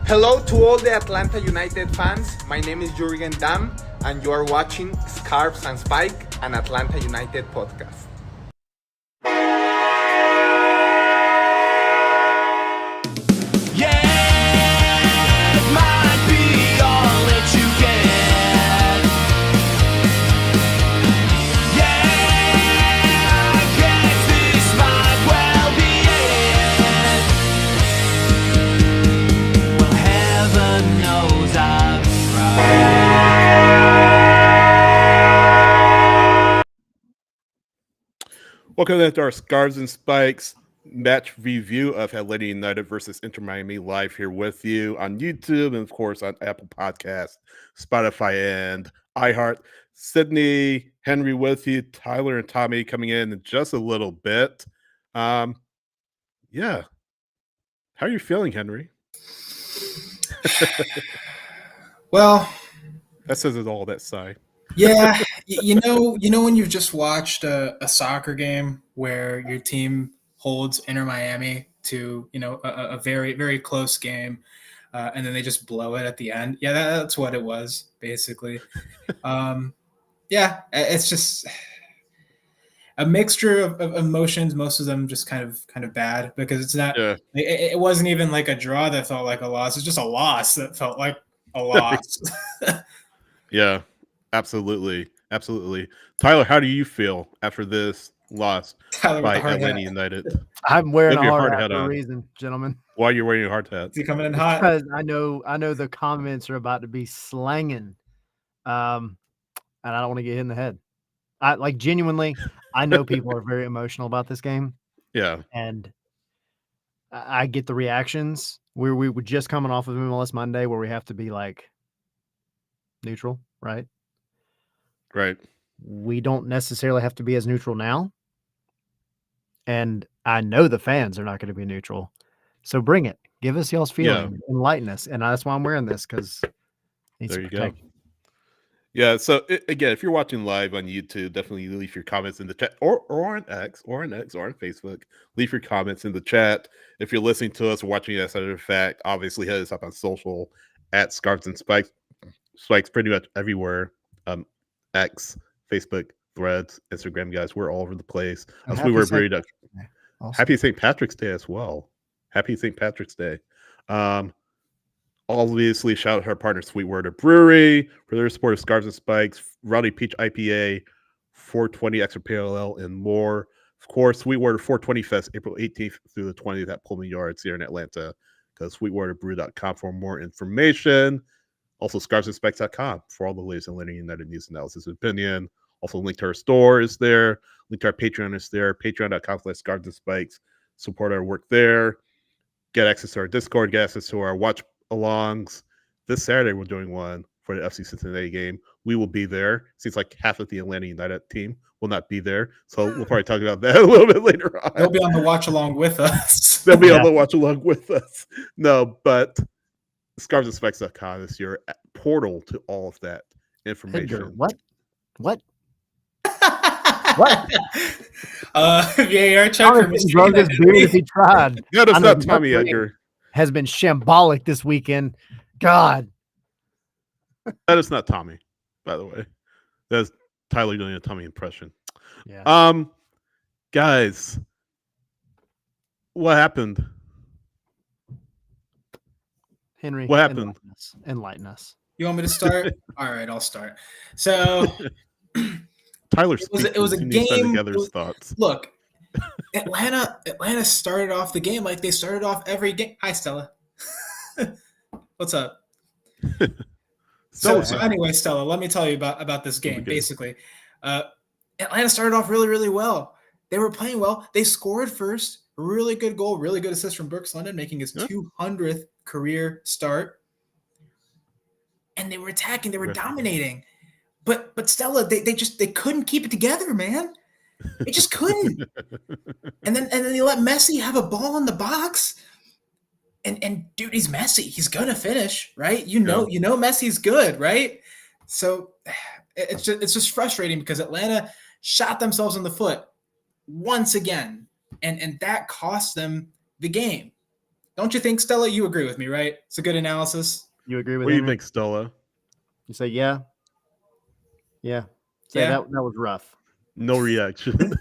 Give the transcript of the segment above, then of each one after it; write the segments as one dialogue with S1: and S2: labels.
S1: Hello to all the Atlanta United fans. My name is Jurgen Damm, and you are watching Scarves and Spike, an Atlanta United podcast.
S2: Welcome to our Scarves and Spikes match review of Atlanta United versus Inter Miami, live here with you on YouTube and, of course, on Apple Podcasts, Spotify, and iHeart. Sydney, Henry with you, Tyler and Tommy coming in just a little bit. Yeah. How are you feeling, Henry?
S3: Well,
S2: that says it all, that sigh.
S3: Yeah, you know when you've just watched a soccer game where your team holds Inter Miami to a very, very close game, and then they just blow it at the end. Yeah, that's what it was basically. Yeah, it's just a mixture of emotions. Most of them just kind of bad because it's not.
S2: Yeah.
S3: It wasn't even like a draw that felt like a loss. It's just a loss that felt like a loss.
S2: Yeah. Absolutely. Tyler, how do you feel after this loss by Atlanta United?
S4: I'm wearing a hard hat for a reason, gentlemen.
S2: Why are you wearing a hard hat?
S3: Is he coming in hot?
S4: Because I know the comments are about to be slanging. And I don't want to get hit in the head. Genuinely, I know people are very emotional about this game.
S2: Yeah.
S4: And I get the reactions. We were just coming off of MLS Monday where we have to be neutral, right?
S2: Right.
S4: We don't necessarily have to be as neutral now. And I know the fans are not going to be neutral. So bring it. Give us y'all's feeling. Yeah. Enlighten us. And that's why I'm wearing this, because
S2: there you go. Yeah. So again, if you're watching live on YouTube, definitely leave your comments in the chat or on X or on Facebook. Leave your comments in the chat. If you're listening to us or watching us after the fact, obviously hit us up on social at Scarves and Spikes. Spikes pretty much everywhere. X, Facebook, Threads, Instagram, guys. We're all over the place. Happy St. Patrick's Day as well. Happy St. Patrick's Day. Obviously, shout out to our partner, Sweetwater Brewery, for their support of Scarves and Spikes, Rowdy Peach IPA, 420 Extra Parallel, and more. Of course, Sweetwater 420 Fest, April 18th through the 20th at Pullman Yards here in Atlanta. Go to sweetwaterbrew.com for more information. Also, scarvesandspikes.com for all the latest Atlanta United news, analysis, and opinion. Also, link to our store is there. Link to our Patreon is there. Patreon.com/scarvesandspikes. Support our work there. Get access to our Discord. Get access to our watch-alongs. This Saturday, we're doing one for the FC Cincinnati game. We will be there. Seems like half of the Atlanta United team will not be there. So we'll probably talk about that a little bit later on.
S3: They'll be on the watch-along with us.
S2: They'll be on the watch-along with us. No, but scarvesandspikes.com is your portal to all of that information.
S4: What?
S3: What? VAR check for
S4: if he tried.
S2: No, that's not Tommy Edgar.
S4: Has been shambolic this weekend. God.
S2: That is not Tommy, by the way. That's Tyler doing a Tommy impression.
S4: Yeah.
S2: Guys, what happened?
S4: Henry,
S2: what happened?
S4: Enlighten us.
S3: You want me to start? All right, I'll start. So,
S2: Tyler,
S3: it was a game.
S2: Thoughts.
S3: Look, Atlanta started off the game like they started off every game. Hi, Stella. What's up? So anyway, Stella, let me tell you about this game. Basically, Atlanta started off really, really well. They were playing well. They scored first. Really good goal. Really good assist from Brooks London, making his 200th career start. And they were attacking. They were dominating. But Stella, they couldn't keep it together, man. They just couldn't. and then they let Messi have a ball in the box. And dude, he's Messi. He's gonna finish, right? You know Messi's good, right? So it's just frustrating because Atlanta shot themselves in the foot once again, and that cost them the game. Don't you think, Stella? You agree with me, right? It's a good analysis.
S4: You agree with
S2: What do you
S4: Henry?
S2: think, Stella?
S4: You say yeah. Yeah. Say
S3: Yeah.
S4: that was rough.
S2: No reaction.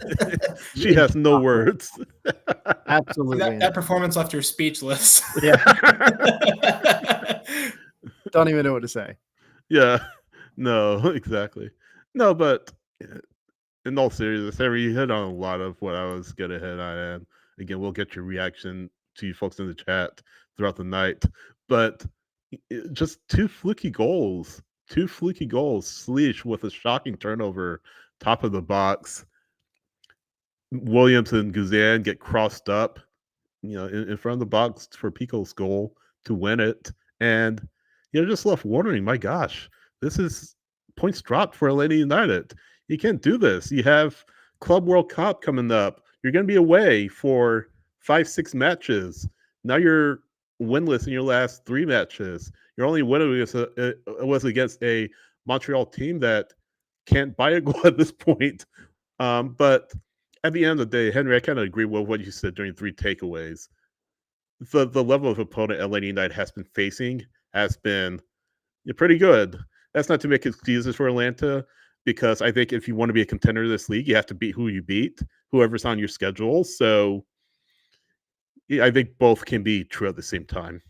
S2: She has no words.
S4: Absolutely.
S3: That performance left her speechless.
S4: Yeah. Don't even know what to say.
S2: Yeah. No, exactly. No, but in all seriousness, Henry, you hit on a lot of what I was going to hit on. And again, we'll get your reaction to you folks in the chat throughout the night. But just two fluky goals. Sleesh with a shocking turnover, top of the box. Williams and Guzan get crossed up, in front of the box for Pico's goal to win it. And, just left wondering, my gosh, this is points dropped for Atlanta United. You can't do this. You have Club World Cup coming up. You're going to be away for 5-6 matches. Now you're winless in your last 3 matches. Your only win was against a Montreal team that can't buy a goal at this point. But at the end of the day, Henry, I kind of agree with what you said during 3 takeaways. The level of opponent Atlanta United has been facing has been pretty good. That's not to make excuses for Atlanta, because I think if you want to be a contender in this league, you have to beat who you beat, whoever's on your schedule. So yeah, I think both can be true at the same time.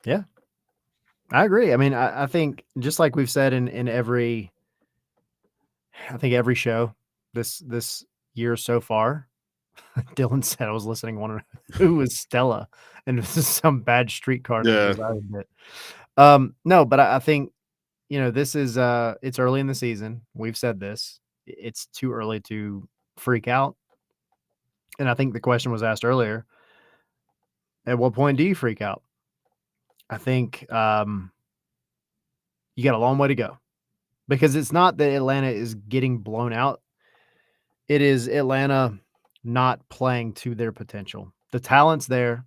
S4: Yeah, I agree. I mean, I think just like we've said in every show this year so far, Dylan said I was listening one who was Stella, and this is some bad streetcar name. No, but I think this is it's early in the season. We've said this. It's too early to freak out. And I think the question was asked earlier, at what point do you freak out? I think you got a long way to go, because it's not that Atlanta is getting blown out. It is Atlanta not playing to their potential. The talent's there.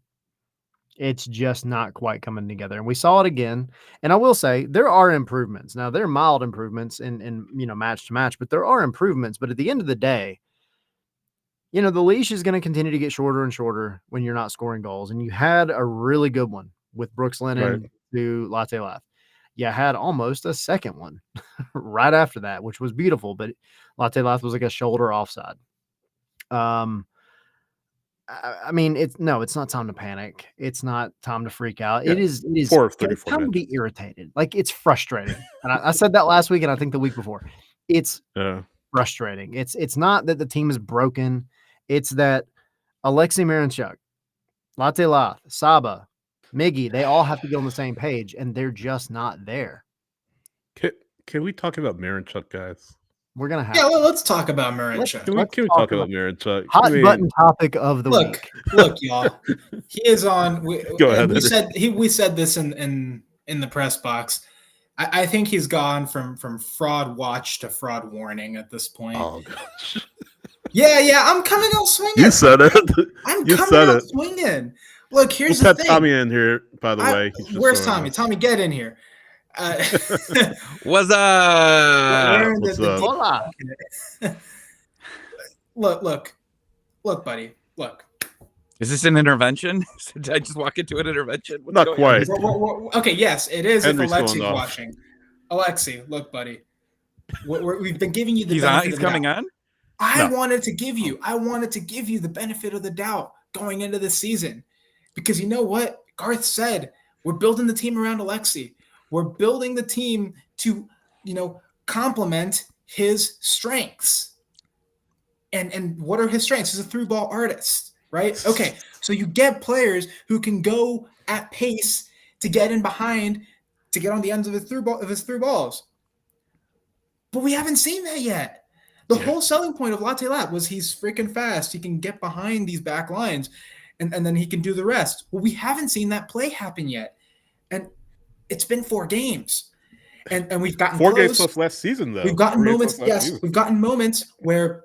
S4: It's just not quite coming together. And we saw it again. And I will say there are improvements. Now, they're mild improvements in match to match, but there are improvements. But at the end of the day, the leash is going to continue to get shorter and shorter when you're not scoring goals. And you had a really good one with Brooks Lennon to Latte Lath. You had almost a second one right after that, which was beautiful. But Latte Lath was like a shoulder offside. I mean, it's not time to panic. It's not time to freak out.
S2: Yeah,
S4: it is time to be irritated. Like, it's frustrating. And I said that last week, and I think the week before. It's frustrating. It's not that the team is broken. It's that Alexei Miranchuk, Latte Lath, Saba, Miggy, they all have to get on the same page, and they're just not there.
S2: Can we talk about Miranchuk, guys?
S3: We're gonna have. Yeah, well, let's talk about Miranchuk.
S2: Can we talk about Miranchuk?
S4: Hot button topic of the week.
S3: Look, y'all. He is on.
S2: Go ahead.
S3: We said this in the press box. I think he's gone from fraud watch to fraud warning at this point.
S2: Oh gosh.
S3: Yeah. I'm coming out swinging.
S2: You said it.
S3: I'm coming out swinging. Look, here's the thing.
S2: Tommy in here, by the way.
S3: Where's Tommy? Tommy, get in here.
S5: What's up?
S3: Hola. Look, buddy. Look.
S5: Is this an intervention? Did I just walk into an intervention? What's
S2: Not quite.
S3: Okay, yes, it is.
S2: Henry's
S3: if Alexi's watching. Alexi, look, buddy. We've been giving you the
S5: He's
S3: benefit
S5: He's
S3: of the
S5: coming
S3: doubt.
S5: on?
S3: I wanted to give you the benefit of the doubt going into the season. Because you know what? Garth said, we're building the team around Alexi. We're building the team to, complement his strengths. And what are his strengths? He's a through ball artist, right? Okay, so you get players who can go at pace to get in behind, to get on the ends of his through balls. But we haven't seen that yet. The whole selling point of Latte Lat was he's freaking fast. He can get behind these back lines, and then he can do the rest. Well, we haven't seen that play happen yet. And it's been 4 games. And we've gotten
S2: 4
S3: close.
S2: games left last season, though.
S3: We've gotten moments, we've gotten moments where,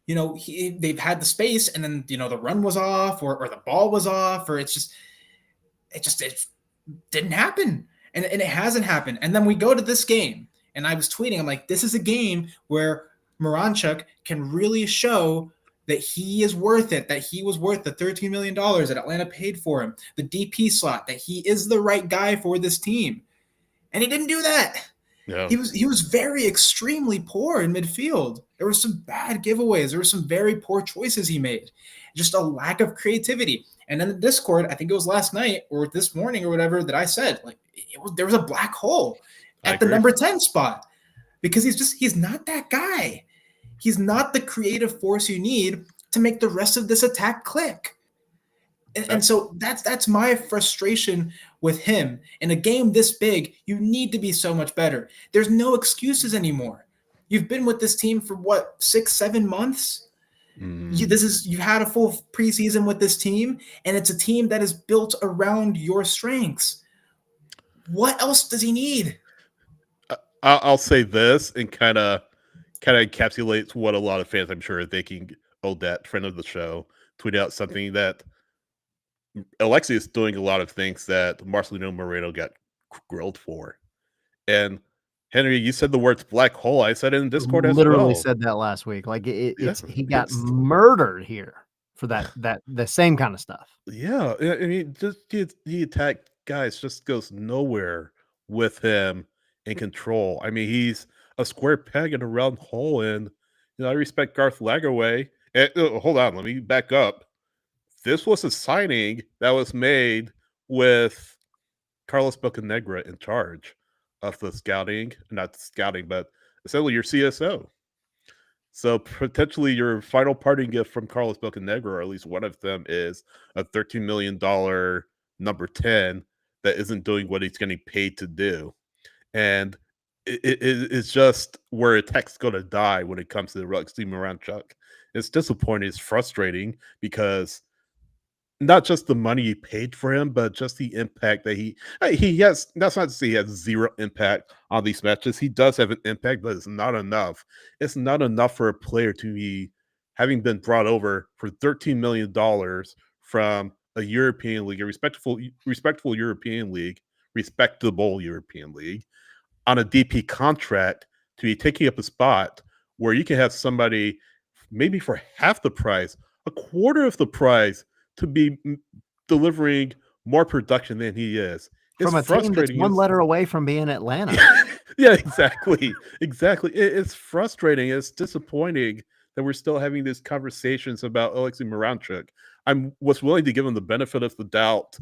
S3: they've had the space, and then, the run was off or the ball was off, or it didn't happen. And it hasn't happened. And then we go to this game, and I was tweeting, I'm like, this is a game where Miranchuk can really show that he is worth it, that he was worth the $13 million that Atlanta paid for him, the DP slot, that he is the right guy for this team. And he didn't do that.
S2: Yeah.
S3: He was very extremely poor in midfield. There were some bad giveaways. There were some very poor choices he made. Just a lack of creativity. And in the Discord, I think it was last night or this morning or whatever that I said, like there was a black hole at the number 10 spot because he's not that guy. He's not the creative force you need to make the rest of this attack click. And so that's my frustration with him. In a game this big, you need to be so much better. There's no excuses anymore. You've been with this team for what, 6-7 months? You've had a full preseason with this team, and it's a team that is built around your strengths. What else does he need?
S2: I'll say this and kind of encapsulates what a lot of fans, I'm sure, are thinking. Odette, friend of the show, tweeted out something that Alexi is doing a lot of things that Marcelino Moreno got grilled for. And Henry, you said the words black hole. I said it in Discord as well.
S4: Literally said that last week. Like he got murdered here for the same kind of stuff.
S2: Yeah, I mean, just the attack guys just goes nowhere with him in control. I mean, he's a square peg in a round hole, and I respect Garth Lagerwey. And, hold on, let me back up. This was a signing that was made with Carlos Bocanegra in charge of the scouting, not scouting, but essentially your CSO. So potentially your final parting gift from Carlos Bocanegra, or at least one of them, is a $13 million number 10 that isn't doing what he's getting paid to do. And it's just where attack's going to die when it comes to the Alexi Miranchuk. It's disappointing. It's frustrating because not just the money you paid for him, but just the impact that he has. That's not to say he has zero impact on these matches. He does have an impact, but it's not enough. It's not enough for a player to be having been brought over for $13 million from a European league, a respectable European league, respectable European league, on a DP contract to be taking up a spot where you can have somebody maybe for half the price, a quarter of the price, to be delivering more production than he is. It's
S4: from a team that's one letter away from being Atlanta.
S2: Yeah, exactly. It's frustrating. It's disappointing that we're still having these conversations about Alexi Miranchuk. I was willing to give him the benefit of the doubt,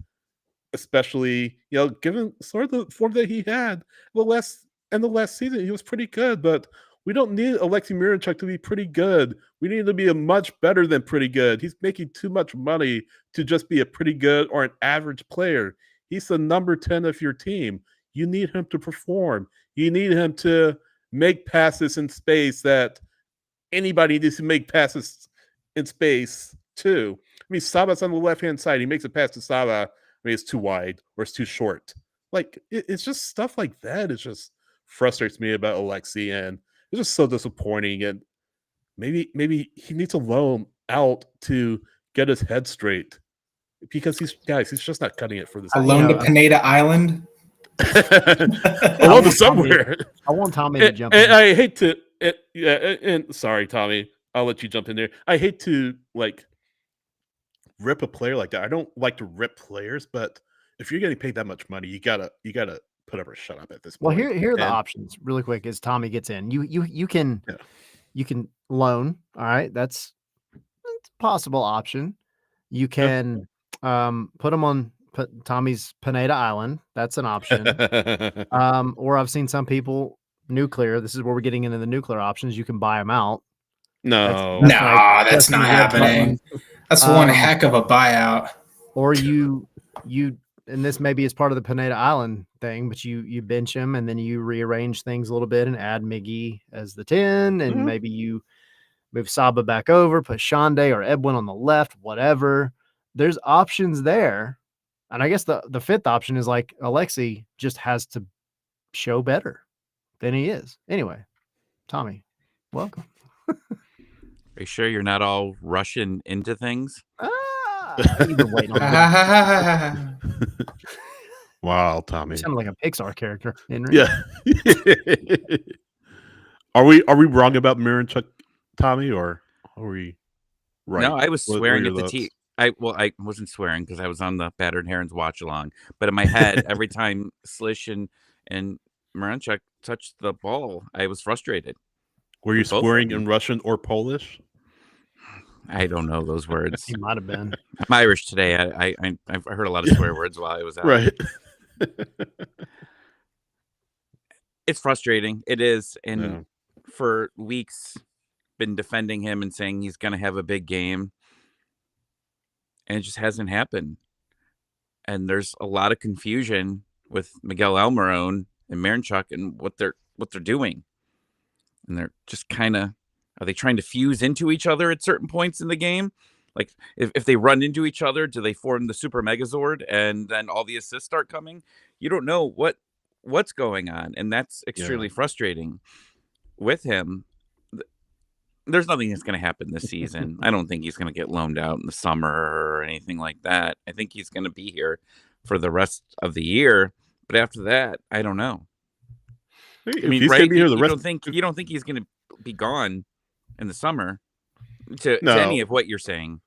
S2: especially, given sort of the form that he had the last season. He was pretty good, but we don't need Alexi Miranchuk to be pretty good. We need to be a much better than pretty good. He's making too much money to just be a pretty good or an average player. He's the number 10 of your team. You need him to perform. You need him to make passes in space that anybody needs to make passes in space too. I mean, Saba's on the left-hand side. He makes a pass to Saba. I mean, it's too wide or it's too short. Like, it's just stuff like that. It just frustrates me about Alexi, and it's just so disappointing. And maybe he needs a loan out to get his head straight, because he's just not cutting it for this.
S3: A loan to Pineda Island.
S2: A loan to somewhere.
S4: I want Tommy to jump in.
S2: And I hate to. And sorry, Tommy, I'll let you jump in there. I hate to rip a player like that. I don't like to rip players, but if you're getting paid that much money, you gotta put up or shut up at this point.
S4: Well, here are the options really quick as Tommy gets in. You can loan. All right. That's a possible option. You can put Tommy's Pineda Island. That's an option. Or I've seen some people nuclear. This is where we're getting into the nuclear options. You can buy them out.
S3: That's not happening. That's one heck of a buyout.
S4: Or you and this maybe is part of the Pineda Island thing, but you bench him and then you rearrange things a little bit and add Miggy as the 10, and maybe you move Saba back over, put Shande or Edwin on the left, whatever. There's options there. And I guess the fifth option is like Alexi just has to show better than he is. Anyway, Tommy, welcome.
S5: Are you sure you're not all rushing into things?
S4: You've been waiting on
S2: Wow, Tommy.
S4: You sound like a Pixar character, Henry.
S2: Yeah. Are we wrong about Miranchuk, Tommy, or are we? Right.
S5: No, I was
S2: What are
S5: swearing
S2: your
S5: at the
S2: thoughts?
S5: I wasn't swearing because I was on the Battered Herons watch along, but in my head, every time Slish and Maranchuk touched the ball, I was frustrated
S2: Were you
S5: with both of
S2: swearing in
S5: them.
S2: Russian or Polish?
S5: I don't know those words.
S4: He might have been.
S5: I'm Irish today. I've heard a lot of swear words while I was out.
S2: Right.
S5: It's frustrating. It is, and
S2: Yeah.
S5: for weeks, been defending him and saying he's going to have a big game, and it just hasn't happened. And there's a lot of confusion with Miguel Almiron and Marinchuk and what they're doing. And they're just kind of, are they trying to fuse into each other at certain points in the game? Like if they run into each other, do they form the super megazord and then all the assists start coming? You don't know what's going on, and that's extremely frustrating with him. There's nothing that's going to happen this season. I don't think he's going to get loaned out in the summer or anything like that. I think he's going to be here for the rest of the year, but after that, I don't know.
S2: If
S5: I mean,
S2: he's
S5: right?
S2: gonna be here the
S5: You
S2: rest,
S5: don't think he's going to be gone in the summer to
S2: No.
S5: any of what you're saying.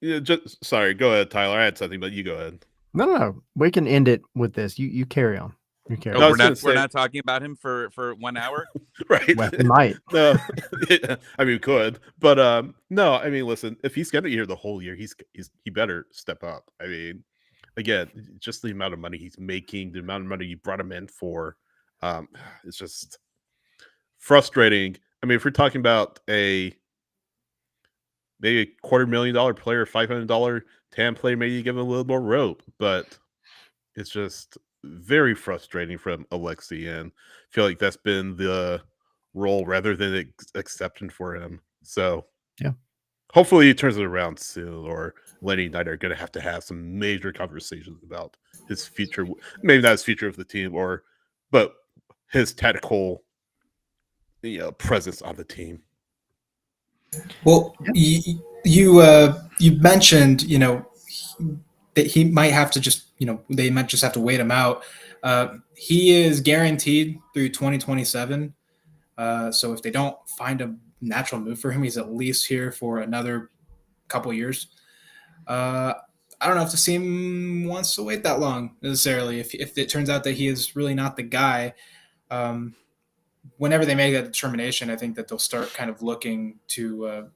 S2: Yeah, just sorry. Go ahead, Tyler. I had something, but you go ahead.
S4: No. We can end it with this. You carry on. You carry
S5: Oh,
S2: No, I
S4: on.
S2: was gonna
S5: we're
S2: say-
S5: not talking about him for 1 hour.
S2: Right.
S4: Well, we might.
S2: No, I mean, we could, but no. I mean, listen. If he's gonna be here the whole year, he better step up. I mean, again, just the amount of money he's making, the amount of money you brought him in for, it's just frustrating. I mean, if we're talking about maybe a $250,000 player, $500 TAM player, maybe you give him a little more rope, but it's just very frustrating from Alexi, and I feel like that's been the role rather than exception for him. So
S4: Yeah.
S2: hopefully he turns it around soon, or Lenny and I are going to have some major conversations about his future. Maybe not his future of the team, but his tactical, presence on the team.
S3: Well, you mentioned, that he might have to just, they might just have to wait him out. He is guaranteed through 2027. So if they don't find a natural move for him, he's at least here for another couple years. I don't know if the team wants to wait that long necessarily. If it turns out that he is really not the guy, whenever they make that determination, I think that they'll start kind of looking to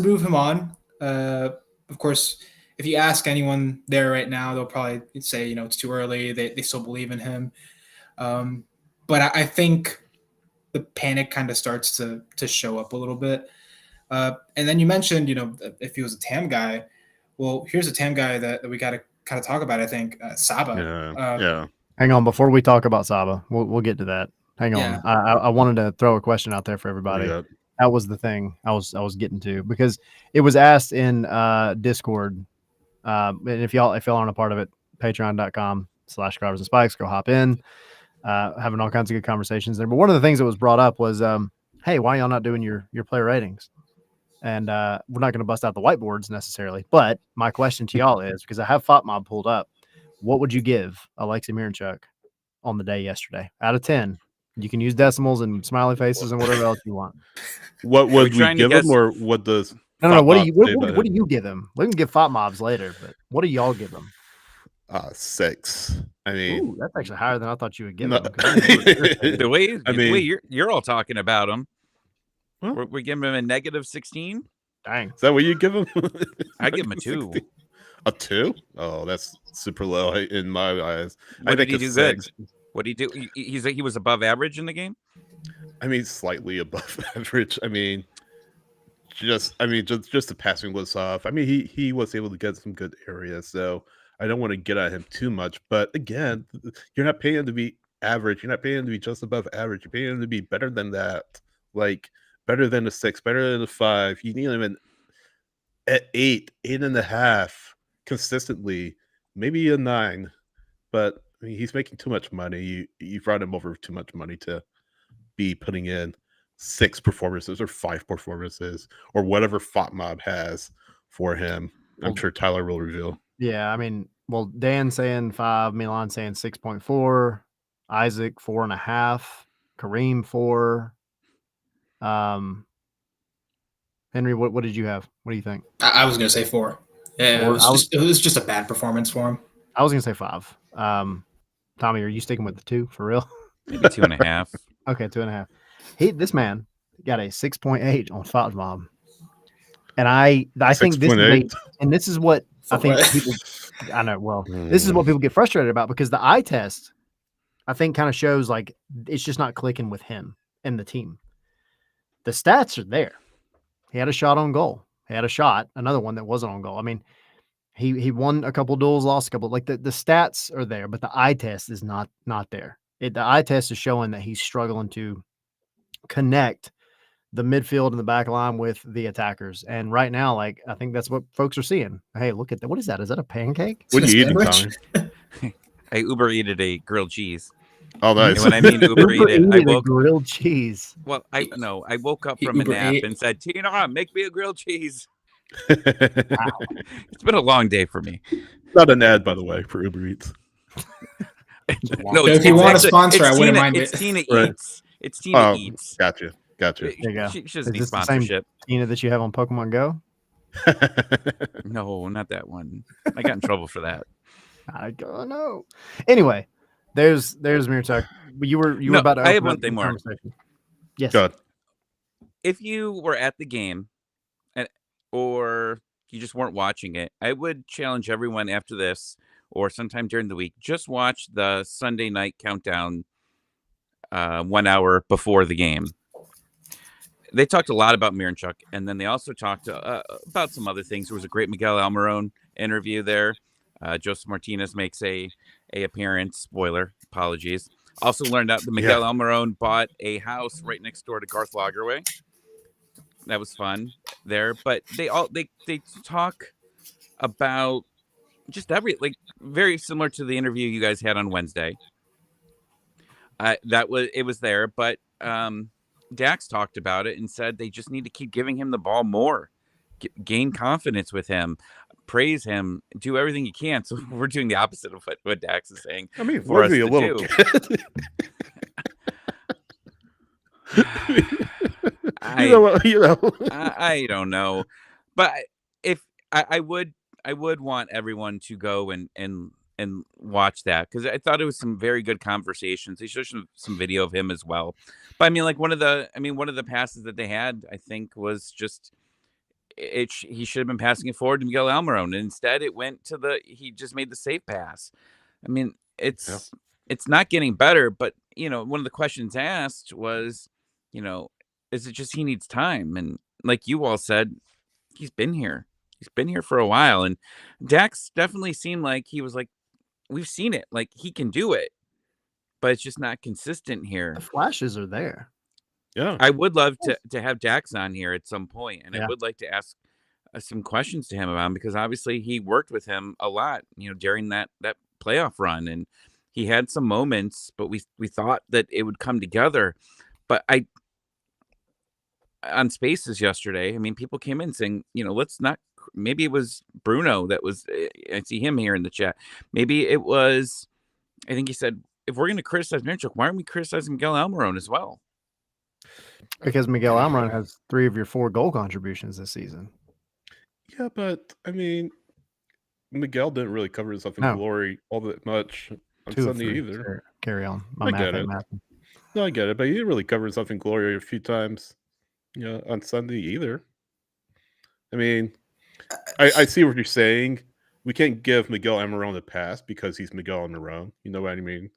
S3: move him on. Of course, if you ask anyone there right now, they'll probably say, it's too early. They still believe in him. But I think the panic kind of starts to show up a little bit. And then you mentioned, if he was a TAM guy, well, here's a TAM guy that we got to kind of talk about, I think, Saba.
S2: Yeah.
S4: Hang on, before we talk about Saba, we'll get to that. Hang
S3: Yeah.
S4: on. I wanted to throw a question out there for everybody.
S2: Yeah.
S4: That was the thing I was getting to, because it was asked in Discord. And if y'all aren't a part of it, patreon.com/Carvers and Spikes, go hop in. Having all kinds of good conversations there. But one of the things that was brought up was, hey, why y'all not doing your player ratings? And we're not going to bust out the whiteboards necessarily, but my question to y'all is, because I have FOTMob pulled up, what would you give Alexei Miranchuk on the day yesterday out of 10? You can use decimals and smiley faces and whatever else you want.
S2: What would we
S5: trying to
S2: give him,
S5: guess-
S2: or what does?
S4: No. What do
S2: FOTMob
S4: you you give him? We can give FOTMobs later, but what do y'all give him?
S2: 6. I mean,
S4: Ooh, that's actually higher than I thought you would give
S2: no.
S4: him. 'Cause I didn't know you were-
S5: The way
S2: I mean,
S5: you're all talking about him,
S2: Huh?
S5: we're giving him a -16.
S4: Dang.
S2: is that what you give him?
S5: I give him a 2.
S2: A 2? Oh, that's super low in my eyes.
S5: What
S2: I think
S5: did he
S2: a
S5: do good?
S2: 6.
S5: What did he do? He was above average in the game.
S2: I mean, slightly above average. I mean, just the passing was off. I mean, he was able to get some good areas, so I don't want to get at him too much. But again, you're not paying him to be average. You're not paying him to be just above average. You're paying him to be better than that. Like better than a 6, better than a 5. You need him at 8, 8.5 consistently, maybe a 9. But I mean, he's making too much money. You brought him over too much money to be putting in 6 performances or 5 performances or whatever FOTMob has for him. I'm sure Tyler will reveal.
S4: Yeah, I mean, well, Dan saying 5, Milan saying 6.4, Isaac 4.5, Kareem 4. Henry, what did you have? What do you think?
S3: I was going to say 4. Yeah, it was just a bad performance for him.
S4: I was going to say 5. Tommy, are you sticking with the 2 for real?
S5: Maybe 2.5.
S4: Okay, 2.5. This man got a 6.8 on FOTMOB. And I think this is what I think people. I know. Well, this is what people get frustrated about because the eye test, I think, kind of shows like it's just not clicking with him and the team. The stats are there. He had a shot on goal. He had a shot, another one that wasn't on goal. I mean, he won a couple duels, lost a couple. Like the stats are there, but the eye test is not there. The eye test is showing that he's struggling to connect the midfield and the back line with the attackers. And right now, like, I think that's what folks are seeing. Hey, look at that. What is that? Is that a pancake?
S2: What are you eating, Tommy?
S5: I Uber eated a grilled cheese.
S2: Oh, nice.
S5: And when I mean Uber eated, I woke
S4: grilled cheese.
S5: Well, I woke up from a nap and said, Tina, make me a grilled cheese.
S4: Wow.
S5: It's been a long day for me.
S2: Not an ad, by the way, for Uber Eats.
S5: No,
S3: if you want a sponsor, I wouldn't mind it.
S5: It's Tina
S2: Right.
S5: Eats. It's Tina Eats.
S2: Gotcha.
S4: There you go.
S5: She doesn't
S4: Is
S5: need
S4: this the same
S5: sponsorship.
S4: Tina that you have on Pokemon Go?
S5: No, not that one. I got in trouble for that.
S4: I don't know. Anyway, there's Mirchuk. You were about to.
S5: I have
S4: open
S5: one
S4: up
S5: thing
S4: the
S5: more.
S4: conversation. Yes.
S2: Go ahead.
S5: If you were at the game, or you just weren't watching it, I would challenge everyone after this, or sometime during the week, just watch the Sunday night countdown 1 hour before the game. They talked a lot about Miranchuk, and then they also talked about some other things. There was a great Miguel Almiron interview there. Joseph Martinez makes a appearance. Spoiler, apologies. Also learned out that Miguel Almiron bought a house right next door to Garth Lagerwey. That was fun there. But they talk about just very similar to the interview you guys had on Wednesday. It was there, but Dax talked about it and said they just need to keep giving him the ball more, gain confidence with him, praise him, do everything you can. So we're doing the opposite of what Dax is saying.
S2: I mean,
S5: for us
S2: a
S5: to
S2: little
S5: do.
S2: kid.
S5: I don't know, but if I would want everyone to go and watch that, because I thought it was some very good conversations. They showed some video of him as well. But I mean, like one of the passes that they had, I think, was just he should have been passing it forward to Miguel Almiron, and instead it went to he just made the safe pass. I mean, it's not getting better, but one of the questions asked was, is it just he needs time? And like you all said, he's been here for a while, and Dax definitely seemed like he was like, we've seen it, like he can do it, but it's just not consistent here.
S4: The flashes are there.
S2: Yeah,
S5: I would love to have Dax on here at some point, and
S4: Yeah.
S5: I would like to ask some questions to him about him, because obviously he worked with him a lot, during that playoff run, and he had some moments, but we thought that it would come together. But on Spaces yesterday, I mean, people came in saying, let's not. Maybe it was Bruno that was. I see him here in the chat. Maybe it was. I think he said, if we're going to criticize Miranchuk, why aren't we criticizing Miguel Almiron as well?
S4: Because Miguel Almiron has 3 of your 4 goal contributions this season.
S2: Yeah, but I mean, Miguel didn't really cover himself in glory all that much on
S4: 2 of
S2: Sunday
S4: 3.
S2: either.
S4: Sure. Carry on.
S2: I get it. No, I get it, but he didn't really cover himself in glory a few times, on Sunday either. I mean, I see what you're saying. We can't give Miguel Almiron a pass because he's Miguel Almiron. You know what I mean?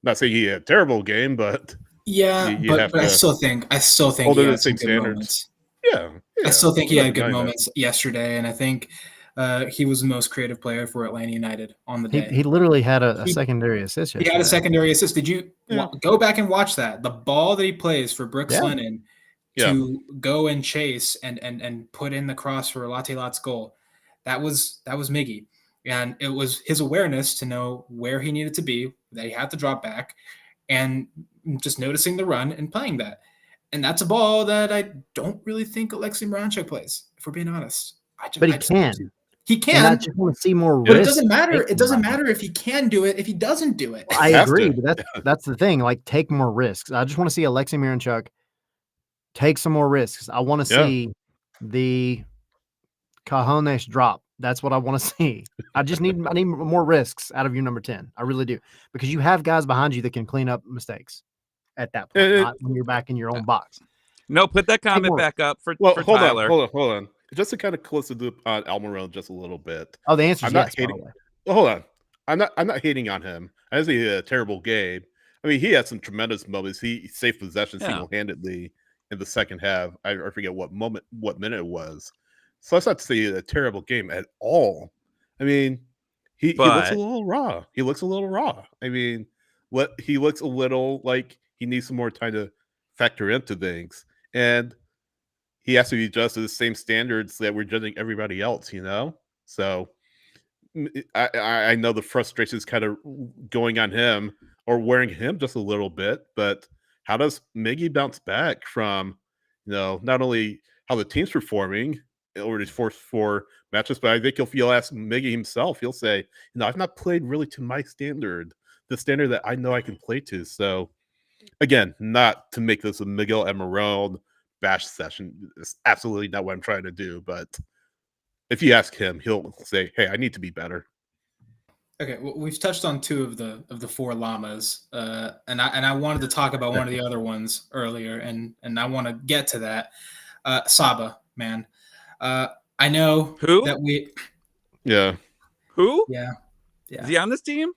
S2: Not saying he had a terrible game, but
S3: but I still think he had some good moments.
S2: Yeah,
S3: I still think he had good moments yesterday, and I think he was the most creative player for Atlanta United on the day.
S4: He literally had a secondary assist.
S3: He had a secondary assist. Did you go back and watch that? The ball that he plays for Brooks Lennon to go and chase and put in the cross for Latte Lot's goal. That was Miggy. And it was his awareness to know where he needed to be, that he had to drop back, and just noticing the run and playing that. And that's a ball that I don't really think Alexei Miranchuk plays, if we're being honest.
S4: But he can.
S3: He can.
S4: And I just want to see more risk.
S3: But it doesn't matter. It doesn't matter if he can do it, if he doesn't do it.
S4: I agree, but that's the thing. Like, take more risks. I just want to see Alexei Miranchuk take some more risks. I want to see the cojones drop. That's what I want to see. I need more risks out of your number 10. I really do, because you have guys behind you that can clean up mistakes at that point, not when you're back in your own box.
S5: No, put that comment back up for Tyler.
S2: Hold on. Just to kind of close the loop on Almiron just a little bit.
S4: Oh, the answer is yes.
S2: Hold on. I'm not hating on him. I didn't say he had a terrible game. I mean, he had some tremendous moments. He saved possession single-handedly in the second half. I forget what minute it was. So that's not to say a terrible game at all. I mean, he looks a little raw. I mean, he looks a little like he needs some more time to factor into things. And he has to be judged to the same standards that we're judging everybody else, So I know the frustration is kind of going on him or wearing him just a little bit, but how does Miggy bounce back from, not only how the team's performing over these four matches, but I think if you'll ask Miggy himself, he'll say, I've not played really to my standard, the standard that I know I can play to. So again, not to make this a Miguel Almiron bash session. It's absolutely not what I'm trying to do, but if you ask him, he'll say, "Hey, I need to be better."
S3: Okay, well, we've touched on two of the four llamas, and I wanted to talk about one of the other ones earlier, and I want to get to that. Saba, man, I know that we.
S2: Yeah.
S5: Who?
S3: Yeah.
S5: Is he on this team?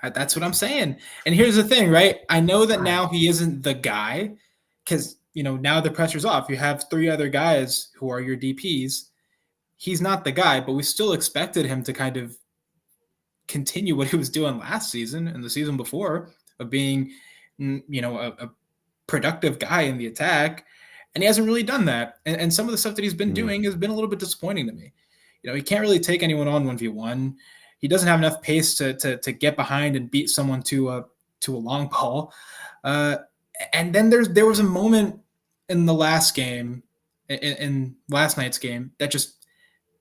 S3: That's what I'm saying. And here's the thing, right? I know that now he isn't the guy, because now the pressure's off. You have three other guys who are your DPs. He's not the guy, but we still expected him to kind of continue what he was doing last season and the season before, of being, a productive guy in the attack. And he hasn't really done that. And some of the stuff that he's been doing has been a little bit disappointing to me. He can't really take anyone on 1v1. He doesn't have enough pace to get behind and beat someone to a long ball. And then there was a moment in the last game, in last night's game, that just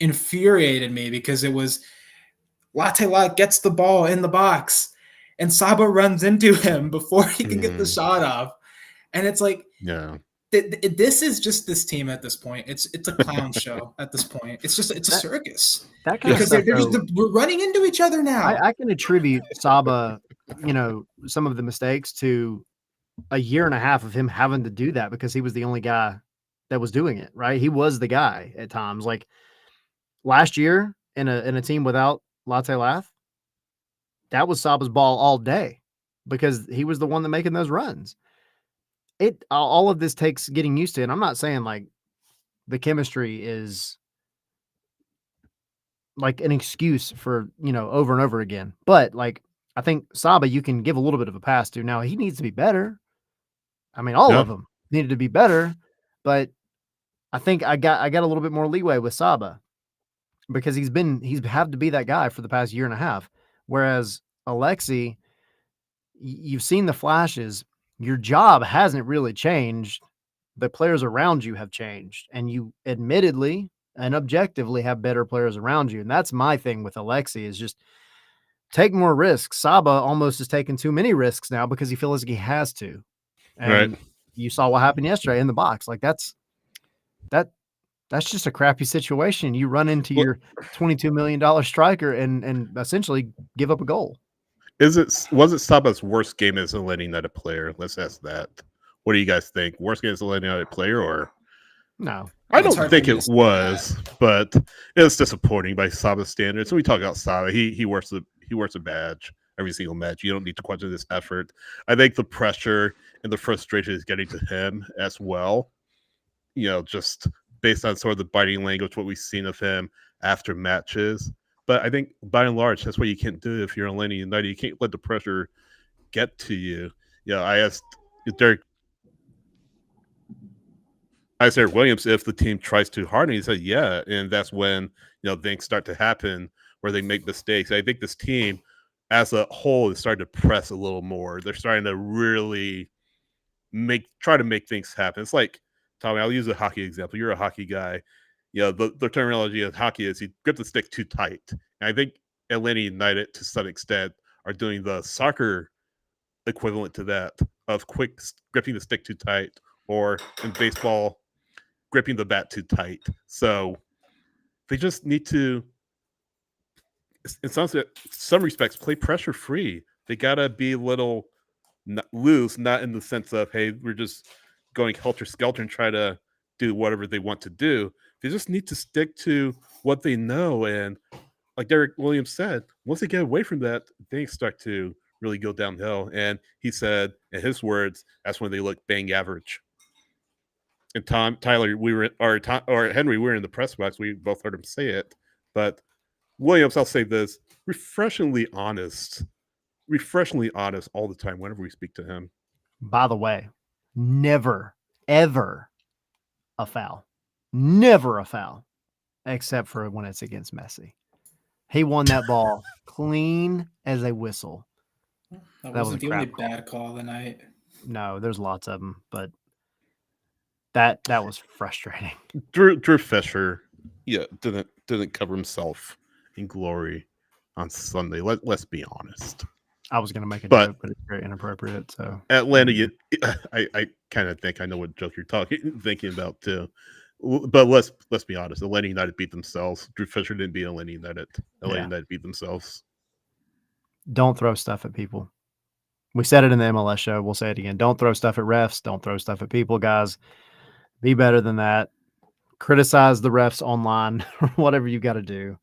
S3: infuriated me, because it was Latte Lot gets the ball in the box and Saba runs into him before he can get the shot off. And it's like, this is just this team at this point. It's a clown show at this point. It's a circus.
S4: That kind
S3: because
S4: of stuff,
S3: we're running into each other now.
S4: I can attribute Saba, some of the mistakes to a year and a half of him having to do that, because he was the only guy that was doing it, right? He was the guy at times. Like last year in a team without Latte Lath, that was Saba's ball all day, because he was the one that making those runs. All of this takes getting used to, and I'm not saying like the chemistry is like an excuse for, over and over again. But like, I think Saba, you can give a little bit of a pass to. Now he needs to be better. I mean, all of them needed to be better, but I think I got a little bit more leeway with Saba, because he's had to be that guy for the past year and a half. Whereas Alexi, you've seen the flashes. Your job hasn't really changed. The players around you have changed, and you admittedly and objectively have better players around you. And that's my thing with Alexi, is just take more risks. Saba almost is taking too many risks now because he feels like he has to. And you saw what happened yesterday in the box. Like that's just a crappy situation. You run into your $22 million striker and essentially give up a goal.
S2: Was it Saba's worst game as a Atlanta United player? Let's ask that. What do you guys think? Worst game as a Atlanta United player, or
S4: no?
S2: I don't think it was, but it was disappointing by Saba's standards. So we talk about Saba. He wears a badge every single match. You don't need to question his effort. I think the pressure and the frustration is getting to him as well. Just based on sort of the biting language, what we've seen of him after matches. But I think by and large, that's what you can't do if you're in Atlanta United. You can't let the pressure get to you. I asked Derek Williams if the team tries too hard, and he said, yeah. And that's when, things start to happen where they make mistakes. I think this team as a whole is starting to press a little more. They're starting to really try to make things happen. It's like, Tommy, I'll use a hockey example. You're a hockey guy. The terminology of hockey is you grip the stick too tight. And I think Atlanta United, to some extent, are doing the soccer equivalent to that, of gripping the stick too tight, or in baseball, gripping the bat too tight. So they just need to, in some respects, play pressure free. They gotta be a little loose, not in the sense of, hey, we're just going helter skelter and try to do whatever they want to do. They just need to stick to what they know. And like Derek Williams said, once they get away from that, they start to really go downhill. And he said, in his words, that's when they look bang average. And Tyler, Henry, we were in the press box. We both heard him say it. But Williams, I'll say this, refreshingly honest all the time whenever we speak to him.
S4: By the way, never, ever a foul. Never a foul, except for when it's against Messi. He won that ball clean as a whistle.
S3: That wasn't the only bad call of the night.
S4: No, there's lots of them, but that was frustrating.
S2: Drew Fisher, didn't cover himself in glory on Sunday. Let's be honest.
S4: I was going to make a joke, but it's very inappropriate. So
S2: Atlanta, I kind of think I know what joke you're thinking about too. But let's be honest. Atlanta United beat themselves. Drew Fisher didn't beat Atlanta United. United beat themselves.
S4: Don't throw stuff at people. We said it in the MLS show. We'll say it again. Don't throw stuff at refs. Don't throw stuff at people, guys. Be better than that. Criticize the refs online, whatever you got to do.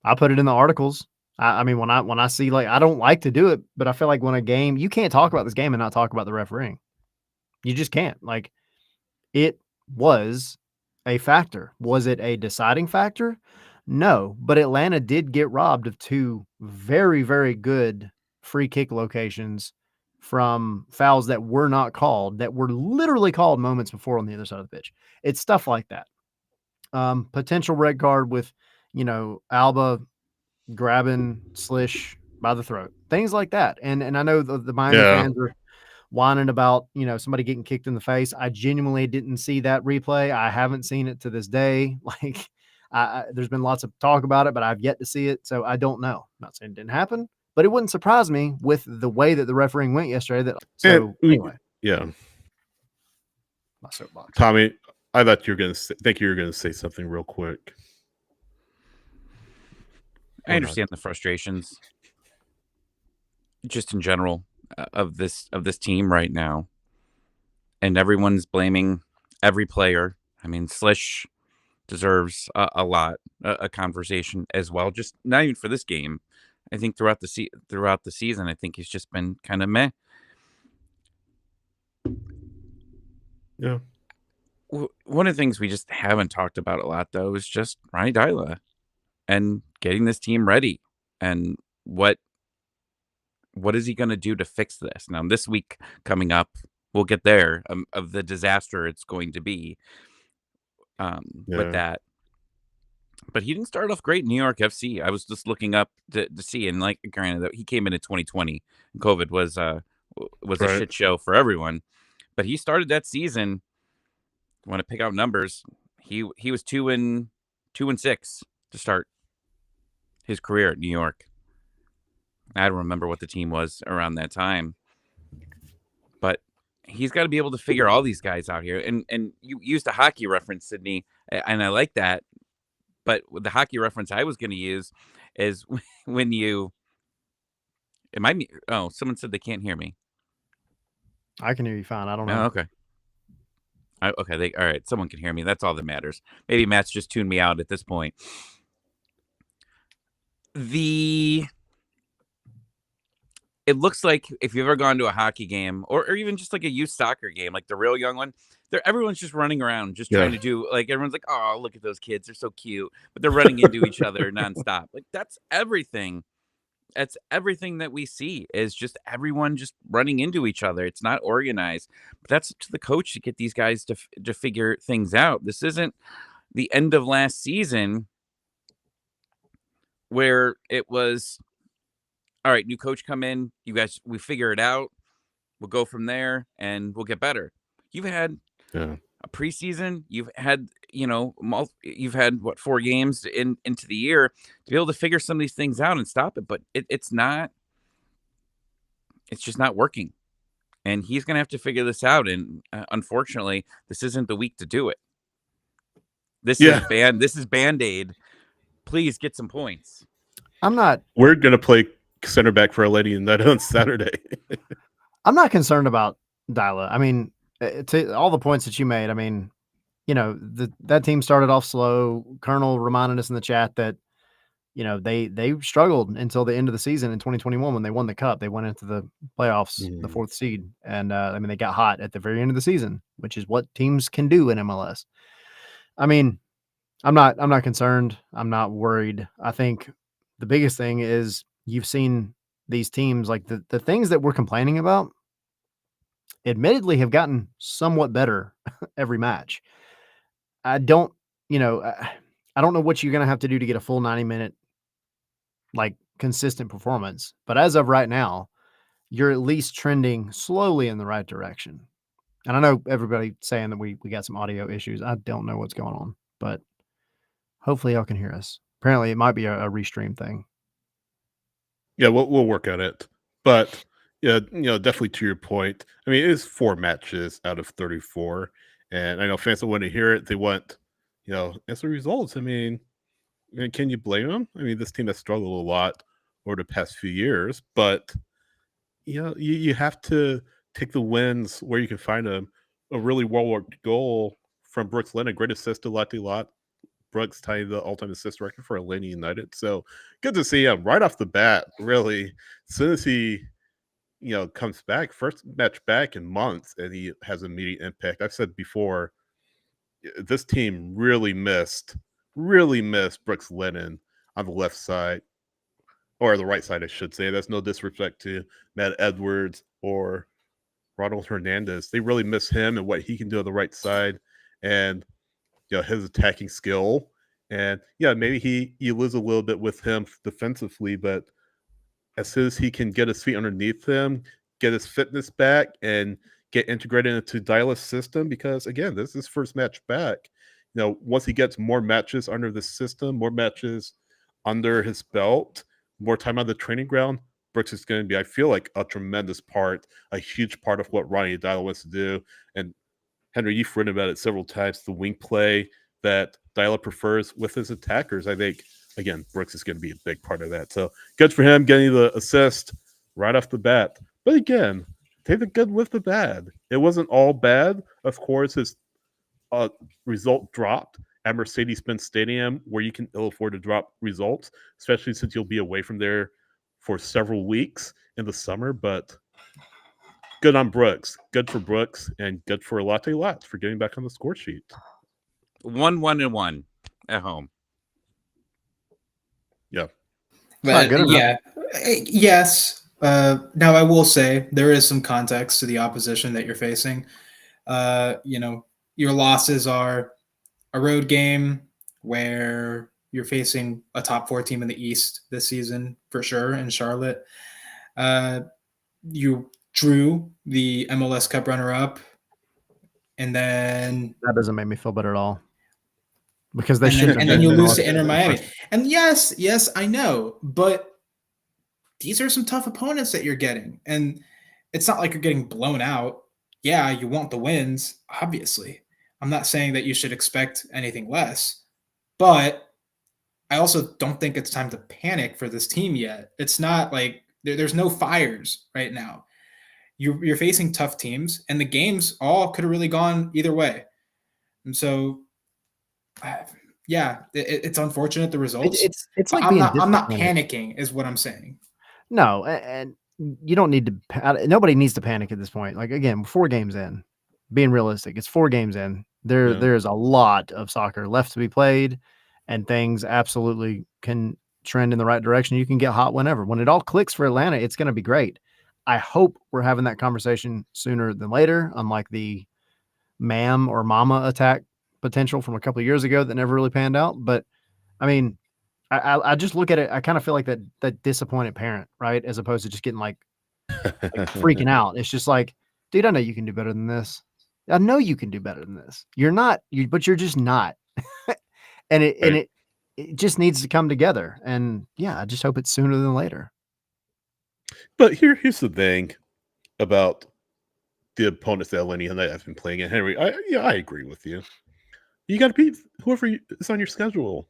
S4: I put it in the articles. I mean, when I see, like, I don't like to do it, but I feel like when a game, you can't talk about this game and not talk about the refereeing. You just can't. Like, it was a factor. Was it a deciding factor? No, but Atlanta did get robbed of two very, very good free kick locations from fouls that were not called, that were literally called moments before on the other side of the pitch. It's stuff like that. Potential red card with, Alba grabbing Slish by the throat, things like that. And I know the Miami fans are whining about, somebody getting kicked in the face. I genuinely didn't see that replay. I haven't seen it to this day. Like, there's been lots of talk about it, but I've yet to see it. So I don't know. I'm not saying it didn't happen, but it wouldn't surprise me with the way that the refereeing went yesterday. Anyway.
S2: Yeah.
S4: My soapbox.
S2: Tommy, I thought you were going to say something real quick.
S5: I understand the frustrations just in general of this team right now. And everyone's blaming every player. I mean, Slish deserves a lot, a conversation as well. Just not even for this game. I think throughout the season, I think he's just been kind of meh.
S2: Yeah.
S5: One of the things we just haven't talked about a lot, though, is just Ronny Deila and getting this team ready. And what is he going to do to fix this? Now, this week coming up, we'll get there of the disaster it's going to be with that. But he didn't start off great in New York FC. I was just looking up to see, and like, granted, that he came in 2020. And COVID was a shit show for everyone. But he started that season. Want to pick out numbers? He was 2-6 to start his career at New York. I don't remember what the team was around that time, but he's got to be able to figure all these guys out here. And you used a hockey reference, Sydney, and I like that. But the hockey reference I was going to use is when you. Someone said they can't hear me.
S4: I can hear you fine. I don't know.
S5: Oh, okay. All right. Someone can hear me. That's all that matters. Maybe Matt's just tuned me out at this point. It looks like if you've ever gone to a hockey game or even just like a youth soccer game, like the real young one, everyone's just running around, just trying to do, like, everyone's like, oh, look at those kids. They're so cute. But they're running into each other nonstop. Like, that's everything. That's everything that we see is just everyone just running into each other. It's not organized. But that's up to the coach to get these guys to figure things out. This isn't the end of last season where it was, all right, new coach come in, you guys, we figure it out, we'll go from there and we'll get better. You've had a preseason, you've had, you've had 4 games into the year to be able to figure some of these things out and stop it, but it's just not working. And he's going to have to figure this out. And unfortunately, this isn't the week to do it. This is Band-Aid. Please get some points.
S2: We're gonna play center back for Atlanta United on Saturday.
S4: I'm not concerned about Dyla. I mean, to all the points that you made, I mean, that team started off slow. Colonel reminded us in the chat that, they struggled until the end of the season in 2021 when they won the cup. They went into the playoffs, the 4th seed, and they got hot at the very end of the season, which is what teams can do in MLS. I mean, I'm not concerned. I'm not worried. I think the biggest thing is you've seen these teams, like the things that we're complaining about, admittedly have gotten somewhat better every match. I don't know what you're going to have to do to get a full 90-minute, like, consistent performance. But as of right now, you're at least trending slowly in the right direction. And I know everybody saying that we got some audio issues. I don't know what's going on, but hopefully y'all can hear us. Apparently it might be a restream thing.
S2: Yeah, we'll work on it. But yeah, definitely to your point. I mean, it is 4 matches out of 34. And I know fans don't want to hear it. They want, answer results. I mean, can you blame them? I mean, this team has struggled a lot over the past few years, but you have to take the wins where you can find them. A really well-worked goal from Brooks Lennon, great assist to Lati Lot. Brooks tying the all-time assist record for Atlanta United. So good to see him right off the bat. Really, as soon as he, comes back, first match back in months, and he has immediate impact. I've said before, this team really missed Brooks Lennon on the left side, or the right side, I should say. That's no disrespect to Matt Edwards or Ronald Hernandez. They really miss him and what he can do on the right side, and his attacking skill. And maybe you lose a little bit with him defensively, but as soon as he can get his feet underneath him, get his fitness back, and get integrated into Dyla's system, because again, this is his first match back. Once he gets more matches under the system, more matches under his belt, more time on the training ground, Brooks is going to be, I feel like, a tremendous part, a huge part of what Ronnie Dyla wants to do. And Henry, you've written about it several times, the wing play that Dyla prefers with his attackers. I think, again, Brooks is going to be a big part of that. So good for him getting the assist right off the bat. But again, take the good with the bad. It wasn't all bad. Of course, his result dropped at Mercedes-Benz Stadium, where you can ill afford to drop results, especially since you'll be away from there for several weeks in the summer. But good on Brooks. Good for Brooks, and good for Latte Lots for getting back on the score sheet.
S5: 1-1-1 at home.
S2: Yeah.
S3: But yes. Now I will say there is some context to the opposition that you're facing. Your losses are a road game where you're facing a top 4 team in the East this season for sure in Charlotte. You drew the MLS Cup runner-up, and then
S4: that doesn't make me feel better at all, because they
S3: should. And then you lose to Inter Miami. And yes, I know, but these are some tough opponents that you're getting, and it's not like you're getting blown out. Yeah, you want the wins, obviously. I'm not saying that you should expect anything less, but I also don't think it's time to panic for this team yet. It's not like there's no fires right now. You're facing tough teams, and the games all could have really gone either way. And so, it's unfortunate, the results.
S4: It's like
S3: I'm not panicking, is what I'm saying.
S4: No, and you don't need to. Nobody needs to panic at this point. Like, again, 4 games in, being realistic, it's 4 games in. There's a lot of soccer left to be played, and things absolutely can trend in the right direction. You can get hot whenever. When it all clicks for Atlanta, it's going to be great. I hope we're having that conversation sooner than later, unlike the ma'am or mama attack potential from a couple of years ago that never really panned out. But I mean, I just look at it. I kind of feel like that disappointed parent, right? As opposed to just getting like freaking out. It's just like, dude, I know you can do better than this. I know you can do better than this. You're not, but you're just not. and it just needs to come together. And yeah, I just hope it's sooner than later.
S2: But here's the thing about the opponents that Atlanta United has been playing. And Henry, I agree with you. You got to beat whoever is on your schedule.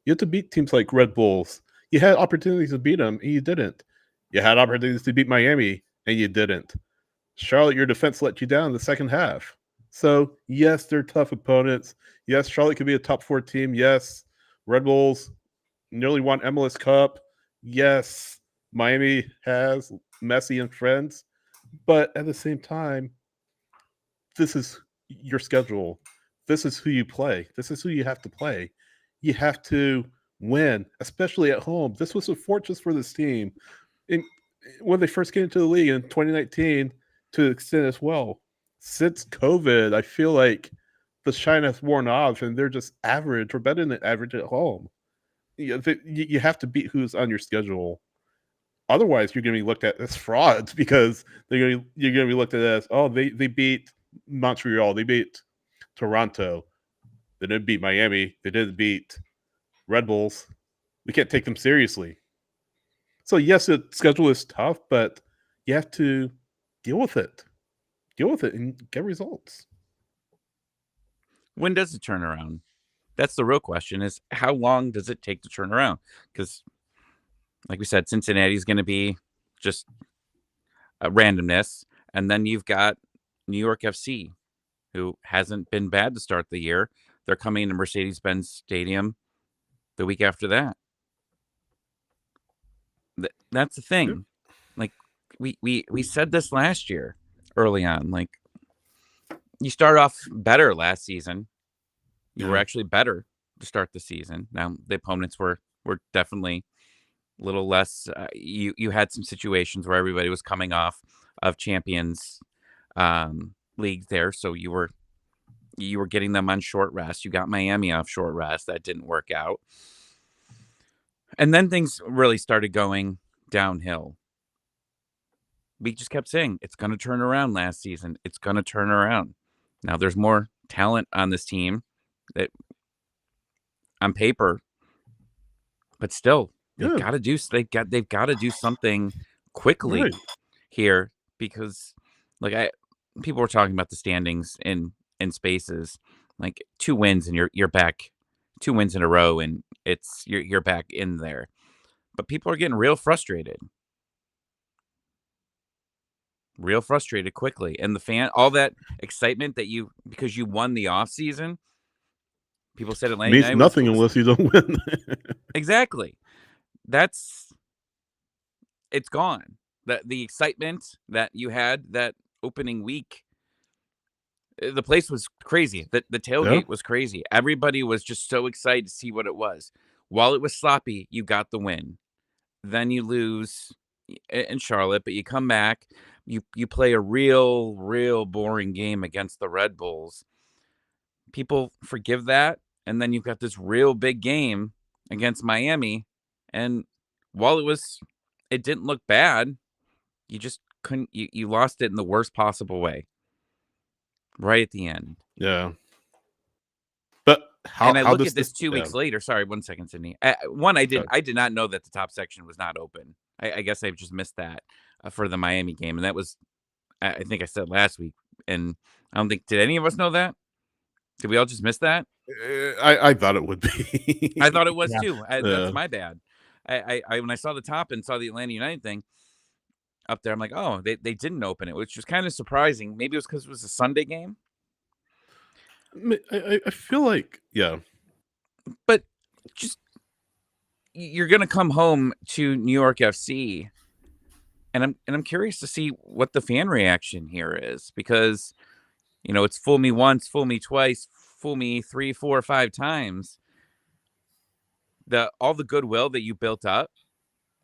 S2: You have to beat teams like Red Bulls. You had opportunities to beat them, and you didn't. You had opportunities to beat Miami, and you didn't. Charlotte, your defense let you down in the second half. So, yes, they're tough opponents. Yes, Charlotte could be a top 4 team. Yes, Red Bulls nearly won MLS Cup. Yes, Miami has Messi and friends. But at the same time, this is your schedule. This is who you play. This is who you have to play. You have to win, especially at home. This was a fortress for this team. When they first came into the league in 2019, to extent as well. Since COVID, I feel like the shine has worn off, and they're just average or better than average at home. You have to beat who's on your schedule. Otherwise, you're going to be looked at as frauds because you're going to be looked at as, oh, they beat Montreal, they beat Toronto, they didn't beat Miami, they didn't beat Red Bulls. We can't take them seriously. So yes, the schedule is tough, but you have to deal with it. Deal with it and get results.
S5: When does it turn around? That's the real question, is how long does it take to turn around? Because, like we said, Cincinnati is going to be just a randomness. And then you've got New York FC, who hasn't been bad to start the year. They're coming to Mercedes-Benz Stadium the week after that. That's the thing.
S2: Yeah.
S5: Like, we said this last year early on. Like, you start off better last season. You were actually better to start the season. Now, the opponents were definitely a little less. You had some situations where everybody was coming off of Champions League there, so you were getting them on short rest. You got Miami off short rest. That didn't work out. And then things really started going downhill. We just kept saying, it's going to turn around last season. It's going to turn around. Now there's more talent on this team that on paper, but still they've got to do something quickly here, because people were talking about the standings in spaces, like 2 wins and you're back, 2 wins in a row and you're back in there. But people are getting real frustrated quickly. And all that excitement that because you won the off season, people said Atlanta
S2: means nothing unless you don't win.
S5: Exactly. It's gone. The excitement that you had that opening week, the place was crazy. The tailgate was crazy. Everybody was just so excited to see what it was. While it was sloppy, you got the win. Then you lose in Charlotte, but you come back. You play a real boring game against the Red Bulls. People forgive that, and then you've got this real big game against Miami, and while it didn't look bad, you just couldn't. You lost it in the worst possible way, right at the end.
S2: Yeah. But
S5: I look at this 2 weeks later. Sorry, 1 second, Sydney. I did not know that the top section was not open. I guess I've just missed that for the Miami game, and that was, I think I said last week, and I don't think, did any of us know that? Did we all just miss that?
S2: I thought it would be.
S5: I thought it was too. That's my bad. I when I saw the top and saw the Atlanta United thing up there, I'm like, oh, they didn't open it, which was kind of surprising. Maybe it was because it was a Sunday game.
S2: I feel like, yeah.
S5: But just, you're gonna come home to New York FC, and I'm curious to see what the fan reaction here is, because it's fool me once, fool me twice, fool me 3, 4, 5 times. All the goodwill that you built up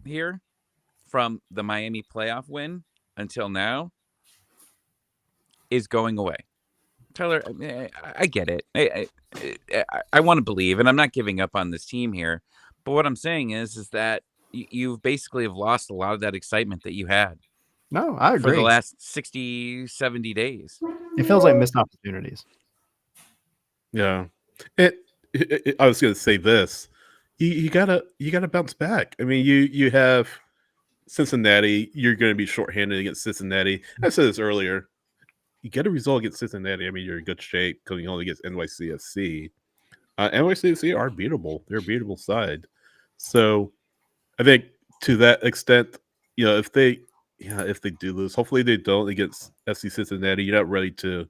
S5: here from the Miami playoff win until now is going away. Tyler, I get it. I want to believe, and I'm not giving up on this team here. But what I'm saying is that you basically have lost a lot of that excitement that you had.
S4: No, I agree.
S5: For the last 60, 70 days.
S4: It feels like missed opportunities.
S2: Yeah. I was going to say this. You gotta bounce back. I mean, you have Cincinnati. You're going to be shorthanded against Cincinnati. I said this earlier. you get a result against Cincinnati, I mean, you're in good shape going only against NYCFC. NYCFC are beatable. They're a beatable side. So I think to that extent, if they do lose, hopefully they don't against FC Cincinnati. You're not ready to,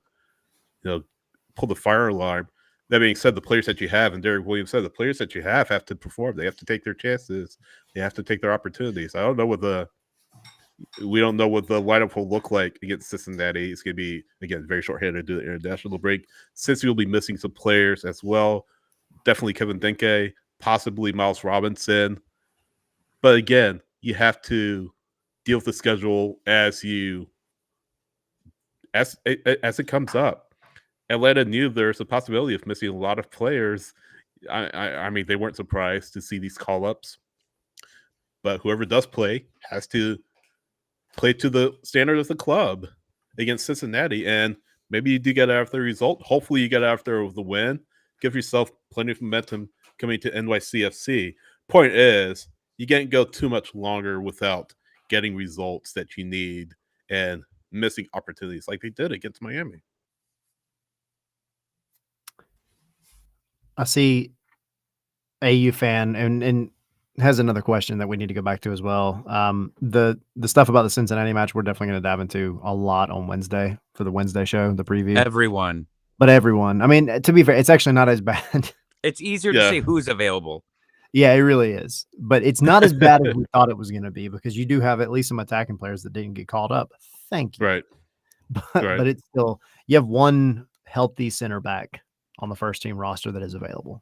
S2: pull the fire alarm. That being said, the players that you have, and Derek Williams said, the players that you have to perform. They have to take their chances. They have to take their opportunities. We don't know what the lineup will look like against Cincinnati. It's going to be, again, very short-handed due to the international break. Since you'll be missing some players as well, definitely Kevin Denke, possibly Miles Robinson. But again, you have to deal with the schedule as it comes up. Atlanta knew there's a possibility of missing a lot of players. I mean, they weren't surprised to see these call-ups. But whoever does play has to play to the standard of the club against Cincinnati. And maybe you do get after the result. Hopefully you get after the win. Give yourself plenty of momentum coming to NYCFC. Point is, you can't go too much longer without getting results that you need and missing opportunities like they did against Miami.
S4: I see AU fan and has another question that we need to go back to as well. The stuff about the Cincinnati match, we're definitely going to dive into a lot on Wednesday for the Wednesday show, the preview.
S5: Everyone.
S4: I mean, to be fair, it's actually not as bad.
S5: It's easier to say who's available.
S4: Yeah, it really is. But it's not as bad as we thought it was going to be because you do have at least some attacking players that didn't get called up. Thank you.
S2: Right.
S4: But it's still, you have one healthy center back on the first team roster that is available.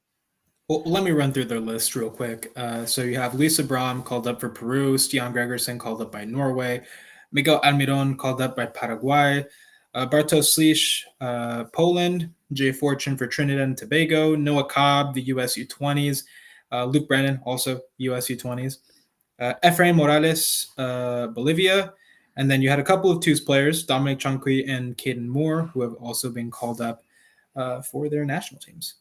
S3: Well, let me run through their list real quick. So you have Lisa Bram called up for Peru, Stian Gregersen called up by Norway, Miguel Almiron called up by Paraguay, Bartosz Slisz, Poland, Jay Fortune for Trinidad and Tobago, Noah Cobb, the US U20s, Luke Brennan, also US U20s, Efrain Morales, Bolivia, and then you had a couple of twos players, Dominic Chunqui and Caden Moore, who have also been called up for their national teams.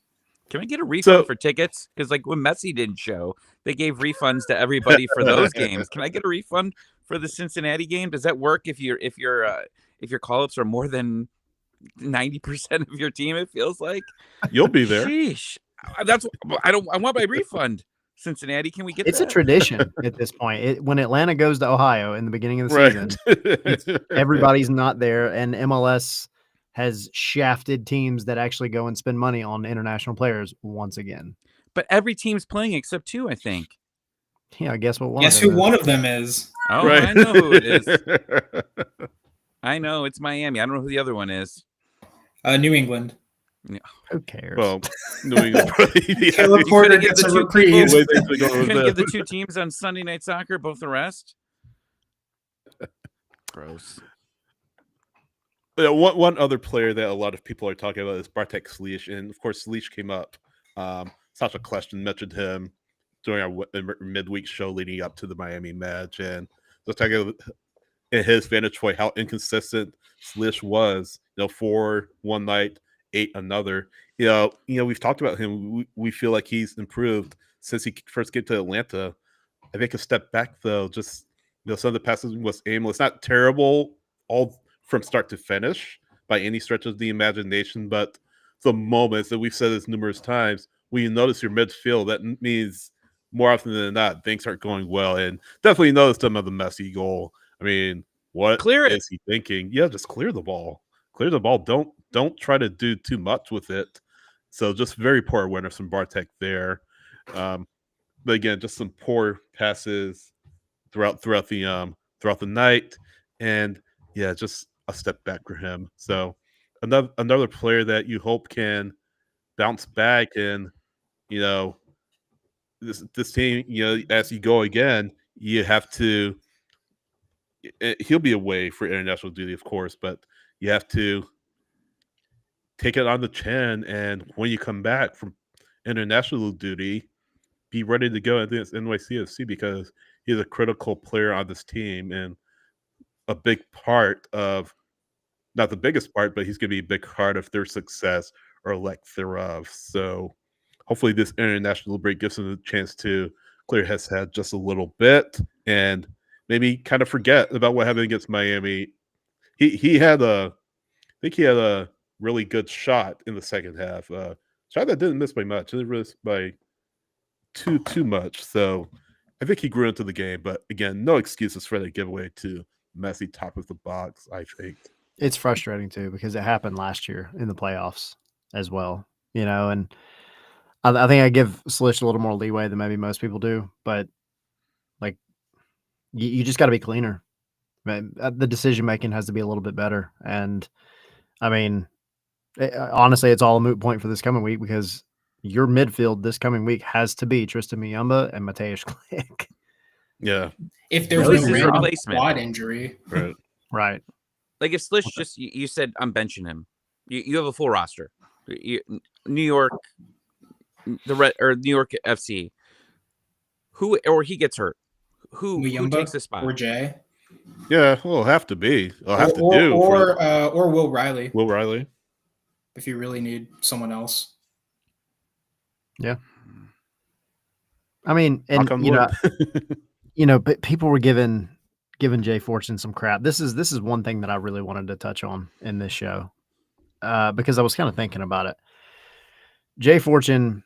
S5: Can I get a refund for tickets? Because like when Messi didn't show, they gave refunds to everybody for those games. Can I get a refund for the Cincinnati game? Does that work if your call-ups are more than 90% of your team? It feels like
S2: you'll be there.
S5: Sheesh, I want my refund. Cincinnati, can we get
S4: it's that? A tradition at this point. When Atlanta goes to Ohio in the beginning of the season, everybody's not there, and MLS has shafted teams that actually go and spend money on international players once again.
S5: But every team's playing except two, I think.
S4: Yeah, I guess what one.
S3: Guess who one of them is?
S5: Oh, right. I know who it is. I know it's Miami. I don't know who the other one is.
S3: New England.
S5: Yeah.
S4: Who cares?
S2: Well, New England.
S3: Caleb Porter gets a reprise.
S5: Couldn't give the two teams on Sunday Night Soccer both the rest. Gross.
S2: One other player that a lot of people are talking about is Bartek Slisz, and of course Slisz came up. Sasha Kleshton mentioned him during our midweek show leading up to the Miami match, and just talking about in his vantage point how inconsistent Slisz was. 4 one night, 8 another. We've talked about him. We feel like he's improved since he first came to Atlanta. I think a step back though, just some of the passes was aimless, not terrible all from start to finish by any stretch of the imagination, but the moments that we've said this numerous times, when you notice your midfield, that means more often than not things aren't going well. And definitely noticed some of the Messi goal. I mean, what is he thinking? Yeah, just clear the ball. Clear the ball. Don't try to do too much with it. So just very poor awareness from Bartek there. But again, just some poor passes throughout the night, and yeah, just a step back for him. So another player that you hope can bounce back, and this team, as you go again, you have to. He'll be away for international duty, of course, but you have to take it on the chin, and when you come back from international duty, be ready to go against NYCFC because he's a critical player on this team and a big part of, not the biggest part, but he's going to be a big part of their success or lack thereof. So hopefully this international break gives him a chance to clear his head just a little bit and maybe kind of forget about what happened against Miami. He had a think he had a really good shot in the second half. Shot that didn't miss by much. It didn't miss by too much. So I think he grew into the game. But again, no excuses for that giveaway to Messi top of the box, I think.
S4: It's frustrating too because it happened last year in the playoffs as well, and I think I give Slish a little more leeway than maybe most people do, but like you just got to be cleaner. The decision making has to be a little bit better, and I mean, honestly, it's all a moot point for this coming week because your midfield this coming week has to be Tristan Miyamba and Mateusz Klich.
S2: Yeah,
S3: if there's
S5: Who's
S3: no
S5: his
S3: random
S5: replacement?
S3: quad injury,
S4: Right.
S5: Like if Slish you said I'm benching him, you have a full roster. New York, New York FC, or he gets hurt. Who
S3: Muyumba
S5: takes the spot?
S3: or Jay,
S2: yeah. Well, it'll have to be. It'll have to do.
S3: Or Will Riley,
S2: Will Riley.
S3: if you really need someone else.
S4: Yeah. I mean, and
S2: Knock on
S4: but people were giving Jay Fortune some crap. This is one thing that I really wanted to touch on in this show, because I was kind of thinking about it. Jay Fortune,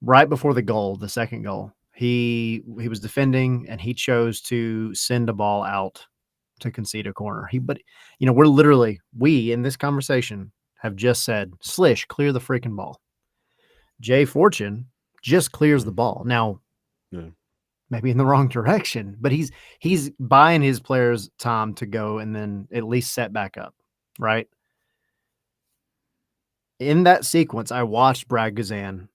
S4: right before the second goal, he was defending and he chose to send a ball out to concede a corner. We in this conversation have just said, Slish, clear the freaking ball. Jay Fortune just clears the ball. Now, maybe in the wrong direction, but he's buying his players time to go and then at least set back up, right? In that sequence, I watched Brad Guzan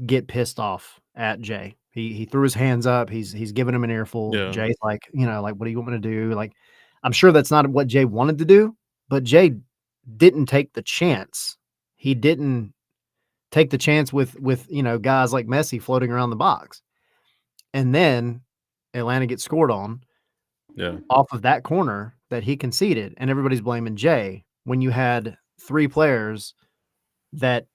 S4: get pissed off at Jay. He threw his hands up. He's giving him an earful.
S2: Yeah.
S4: Jay's like, what do you want me to do? Like, I'm sure that's not what Jay wanted to do, but Jay didn't take the chance. He didn't take the chance with guys like Messi floating around the box. And then Atlanta gets scored on off of that corner that he conceded, and everybody's blaming Jay when you had three players that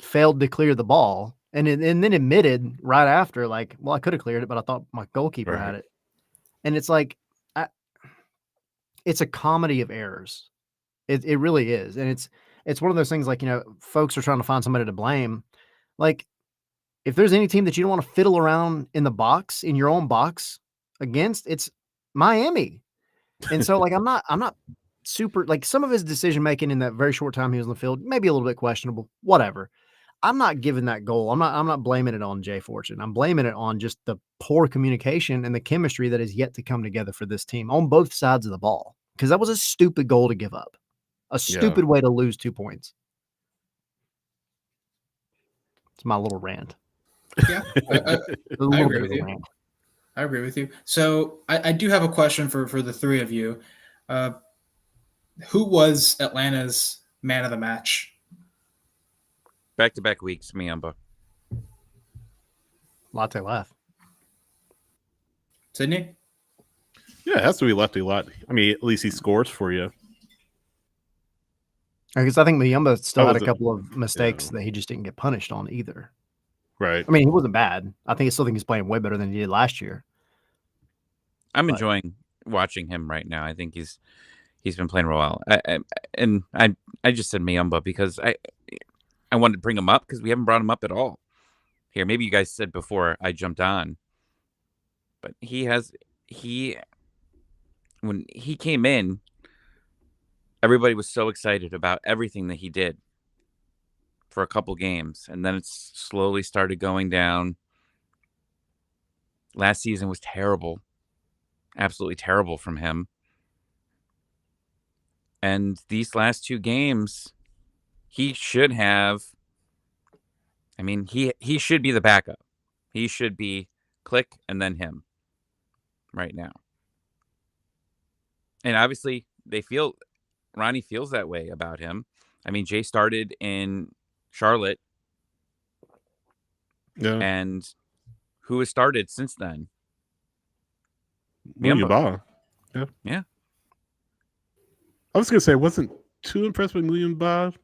S4: failed to clear the ball and then admitted right after, like, well, I could have cleared it, but I thought my goalkeeper had it. And it's like, it's a comedy of errors. It really is. And it's one of those things like, folks are trying to find somebody to blame. Like, if there's any team that you don't want to fiddle around in the box, in your own box against, it's Miami. And so, like, I'm not super, like, some of his decision making in that very short time he was on the field, maybe a little bit questionable, whatever. I'm not giving that goal. I'm not blaming it on Jay Fortune. I'm blaming it on just the poor communication and the chemistry that is yet to come together for this team on both sides of the ball. Because that was a stupid goal to give up, a stupid way to lose 2 points. It's my little rant.
S3: Yeah, I agree with you. I agree with you. So I do have a question for the three of you. Who was Atlanta's man of the match?
S5: Back-to-back weeks, Miyamba.
S4: Latte laugh.
S3: Sydney?
S2: Yeah, it has to be Lefty Lot. I mean, at least he scores for you.
S4: Because I think Miyamba still had a couple of mistakes that he just didn't get punished on either.
S2: Right.
S4: I mean, he wasn't bad. I still think he's playing way better than he did last year.
S5: I'm enjoying watching him right now. I think he's been playing real well. I just said Miyamba because I wanted to bring him up because we haven't brought him up at all here. Maybe you guys said before I jumped on, but when he came in, everybody was so excited about everything that he did for a couple games, and then it's slowly started going down. Last season was terrible, absolutely terrible from him. And these last 2 games, he should have. I mean, he should be the backup. He should be Klich and then him right now. And obviously, Ronnie feels that way about him. I mean, Jay started in Charlotte.
S2: Yeah.
S5: And who has started since then?
S2: Muyamba.
S5: Yeah.
S2: I was going to say I wasn't too impressed with Muyamba,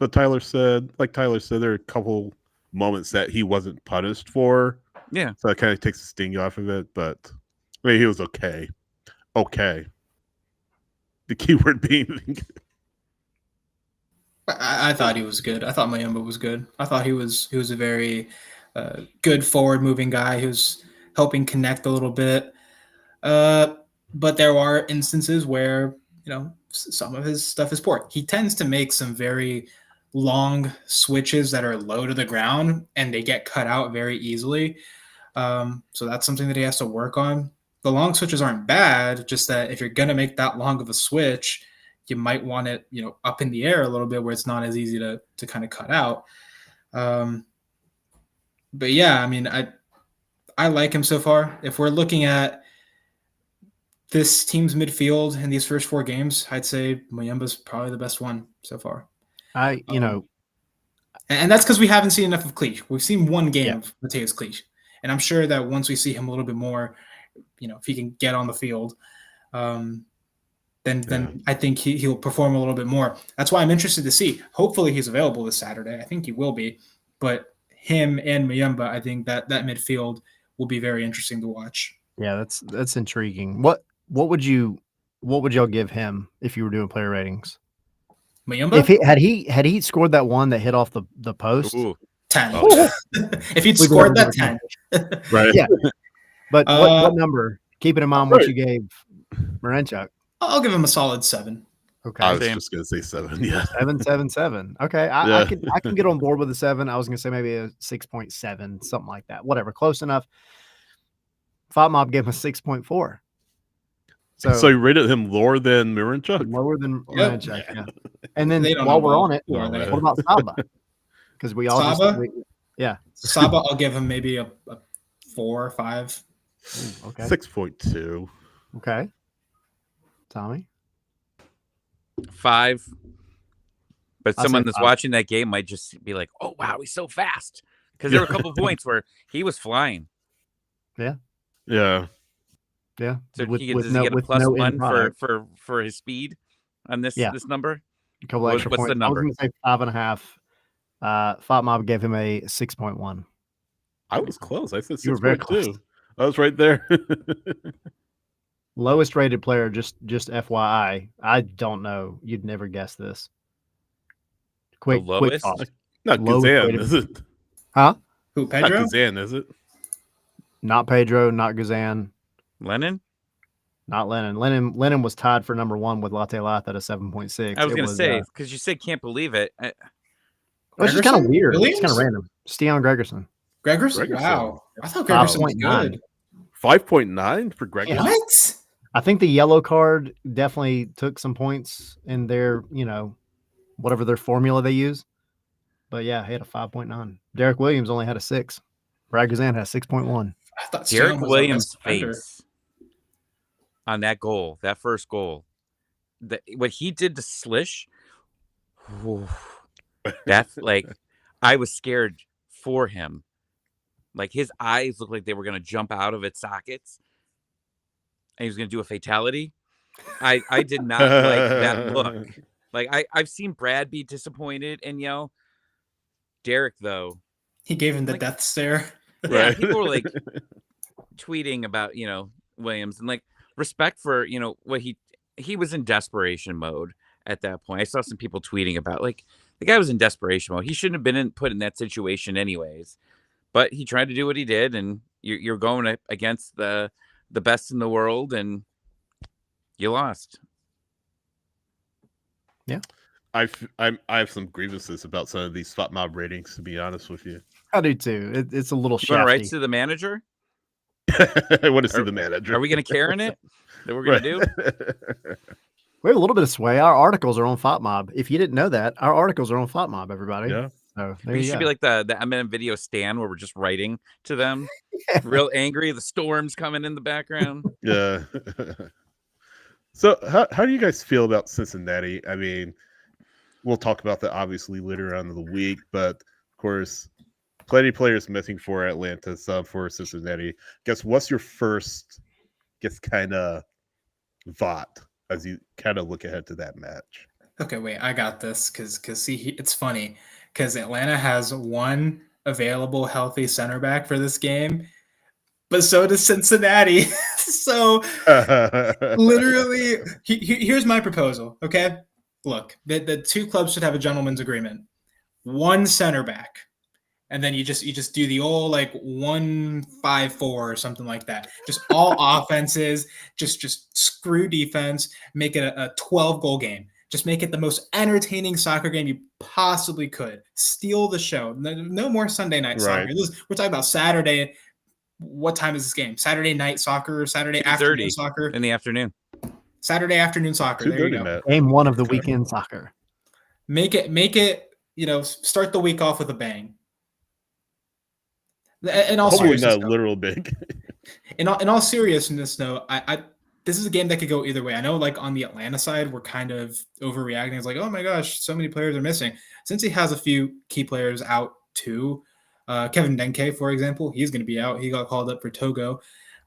S2: but Tyler said, there are a couple moments that he wasn't punished for.
S5: Yeah.
S2: So that kind of takes the sting off of it. But I mean, he was okay. Okay. The keyword being.
S3: I thought he was good. I thought Mayumba was good. I thought he was a very good forward moving guy. He was helping connect a little bit. But there are instances where, some of his stuff is poor. He tends to make some very long switches that are low to the ground and they get cut out very easily. So that's something that he has to work on. The long switches aren't bad, just that if you're going to make that long of a switch, you might want it, up in the air a little bit where it's not as easy to kind of cut out. But yeah, I mean, I like him so far. If we're looking at this team's midfield in these first 4 games, I'd say Mayumba's probably the best one so far.
S4: And
S3: that's because we haven't seen enough of Cleach. We've seen one game of Mateus Cleach. And I'm sure that once we see him a little bit more, if he can get on the field, then I think he'll perform a little bit more. That's why I'm interested to see. Hopefully he's available this Saturday. I think he will be. But him and Mayumba, I think that midfield will be very interesting to watch.
S4: Yeah, that's intriguing. What would y'all give him if you were doing player ratings?
S3: Mayumba?
S4: If had he scored that one that hit off the post?
S5: Ooh.
S3: 10. If he'd scored that 10.
S2: Right.
S4: Yeah. But what number? Keeping in mind what you gave Marinchuk.
S3: I'll give him a solid 7.
S4: Okay.
S2: I was just gonna say 7. Yeah.
S4: 7. Okay. I can get on board with a 7. I was gonna say maybe a 6.7, something like that. Whatever, close enough. Fight Mob gave him a 6.4.
S2: So you rated him lower than Miranchuk?
S4: Lower than Marinchuk, yeah. And then while we're on it, what about Saba? Because we all
S3: Saba?
S4: yeah.
S3: Saba, I'll give him maybe a 4 or 5.
S4: Ooh, okay.
S2: 6.2.
S4: Okay. Tommy?
S5: 5. But
S4: I'll
S5: someone
S4: say
S5: that's
S4: 5.
S5: watching that game might just be like, "Oh wow, he's so fast." Because there were a couple points where he was flying.
S2: Yeah.
S4: Yeah.
S5: So
S4: With
S5: does he get a
S4: with
S5: plus
S4: no
S5: 1
S4: end product.
S5: for his speed on this
S4: Yeah.
S5: this number?
S4: A couple extra
S5: What's
S4: points.
S5: the number?
S4: I was going to say 5.5. Fight Mob gave him a 6.1.
S2: I was close. I said 6.2.
S4: You were very close.
S2: I was right there.
S4: Lowest rated player, just FYI. I don't know. You'd never guess this. Quick
S5: lowest?
S4: thought.
S2: Not
S4: Lowest
S2: Gazan,
S4: rated-
S2: is it?
S4: Huh?
S3: Who,
S2: Not
S3: Pedro?
S2: Gazan, is it?
S4: Not Pedro, not Gazan,
S5: Lennon?
S4: not Lennon. Lennon was tied for number 1 with Latte Latte at a 7.6.
S5: I was going to say, because you said can't believe it.
S4: which is kind of
S3: Gregerson?
S4: weird.
S3: Williams?
S4: It's kind of random. Steon Gregerson.
S3: Gregerson?
S2: Gregerson.
S3: Wow. I thought Gregerson was
S4: 5.9.
S3: good.
S2: 5.9 for Greg.
S4: Yeah.
S3: What?
S4: I think the yellow card definitely took some points in their, whatever their formula they use. But yeah, he had a 5.9. Derek Williams only had a 6. Brad Gazan had a 6.1.
S3: I thought
S5: Derek
S3: Steele was
S5: Williams'
S3: the best defender.
S5: face on that goal, that first goal, what he did to Slish, whew, that's like, I was scared for him. Like his eyes looked like they were going to jump out of its sockets, and he was going to do a fatality. I did not like that look. Like I've seen Brad be disappointed and yell. Derek though,
S3: He gave him the
S5: Like-
S3: death stare.
S5: yeah,
S2: Right.
S5: people were like tweeting about Williams, and like respect for what he was in desperation mode at that point. I saw some people tweeting about like the guy was in desperation mode. He shouldn't have been put in that situation anyways, but he tried to do what he did, and you're going against the best in the world, and you lost.
S2: I have some grievances about some of these Spot Mob ratings, to be honest with you.
S4: I do too. It's a little
S5: You want to write
S4: shafty.
S5: to the manager?
S2: I want to see
S5: Are-
S2: the manager.
S5: Are we going to care in it that we're going to do?
S4: We have a little bit of sway. Our articles are on Fight Mob. If you didn't know that, our articles are on Fight Mob, everybody.
S2: Yeah.
S4: So there
S5: We
S4: you
S5: should
S4: go.
S5: be like the Eminem video stand where we're just writing to them, real angry. The storm's coming in the background.
S2: Yeah. So how do you guys feel about Cincinnati? I mean, we'll talk about that obviously later on in the week, but of course, plenty of players missing for Atlanta, some for Cincinnati. Guess what's your first kind of thought as you kind of look ahead to that match?
S3: Okay, wait, I got this because see, it's funny because Atlanta has one available healthy center back for this game, but so does Cincinnati. So literally, here's my proposal. Okay, look, the two clubs should have a gentleman's agreement. One center back, and then you just do the old like 1-5-4 or something like that. Just all offenses. Just screw defense. Make it a 12-goal game. Just make it the most entertaining soccer game you possibly could. Steal the show. No more Sunday night soccer. We're talking about Saturday. What time is this game? Saturday night soccer, Saturday afternoon soccer?
S5: In the afternoon.
S3: Saturday afternoon soccer. There you go.
S4: Game one of the weekend soccer.
S3: Make it, start the week off with a bang. In all
S2: Hopefully
S3: seriousness,
S2: not literal big.
S3: In all seriousness, though, I this is a game that could go either way. I know, like, on the Atlanta side, we're kind of overreacting. It's like, oh my gosh, so many players are missing. Since he has a few key players out too, Kevin Denke, for example, he's going to be out. He got called up for Togo.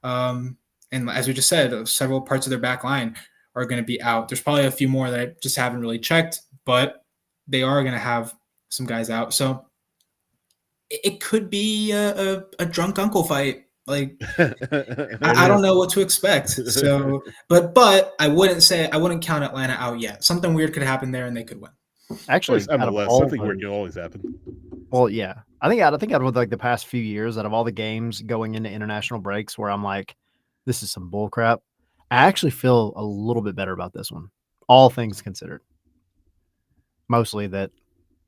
S3: And as we just said, several parts of their back line are going to be out. There's probably a few more that I just haven't really checked, but they are going to have some guys out. So it could be a drunk uncle fight. Like, I don't know what to expect. So, but I wouldn't count Atlanta out yet. Something weird could happen there, and they could win.
S4: Actually,
S2: MLS, something weird can always happen.
S4: Well, yeah, I think out of like the past few years, out of all the games going into international breaks, where I'm like, this is some bull crap. I actually feel a little bit better about this one, all things considered. Mostly that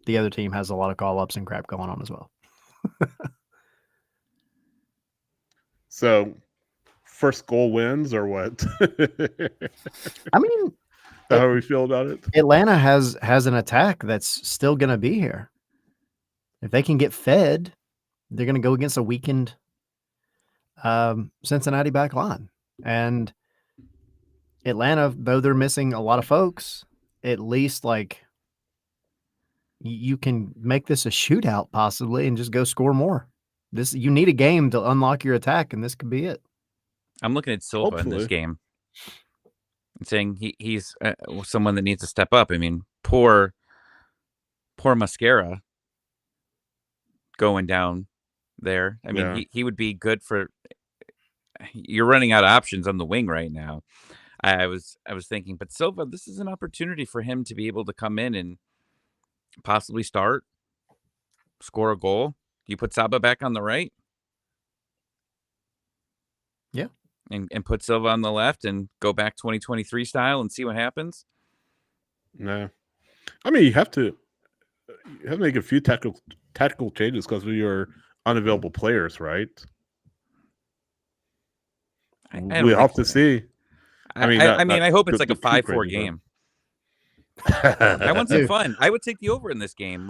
S4: the other team has a lot of call-ups and crap going on as well.
S2: So, first goal wins or what?
S4: I mean,
S2: how do we feel about it?
S4: Atlanta has an attack that's still going to be here. If they can get fed, they're going to go against a weakened Cincinnati back line. And Atlanta, though they're missing a lot of folks, at least like you can make this a shootout possibly and just go score more. You need a game to unlock your attack, and this could be it.
S5: I'm looking at Silva in this game and saying he's someone that needs to step up. I mean, poor Mascara going down there. I mean, he would be good for. You're running out of options on the wing right now. I was thinking, but Silva, this is an opportunity for him to be able to come in and possibly start, score a goal. You put Saba back on the right.
S4: Yeah.
S5: And put Silva on the left and go back 2023 style and see what happens.
S2: No. I mean, you have to make a few tactical changes because of your unavailable players, right? We have to see.
S5: I hope it's like a 5-4 game. I want some fun. I would take the over in this game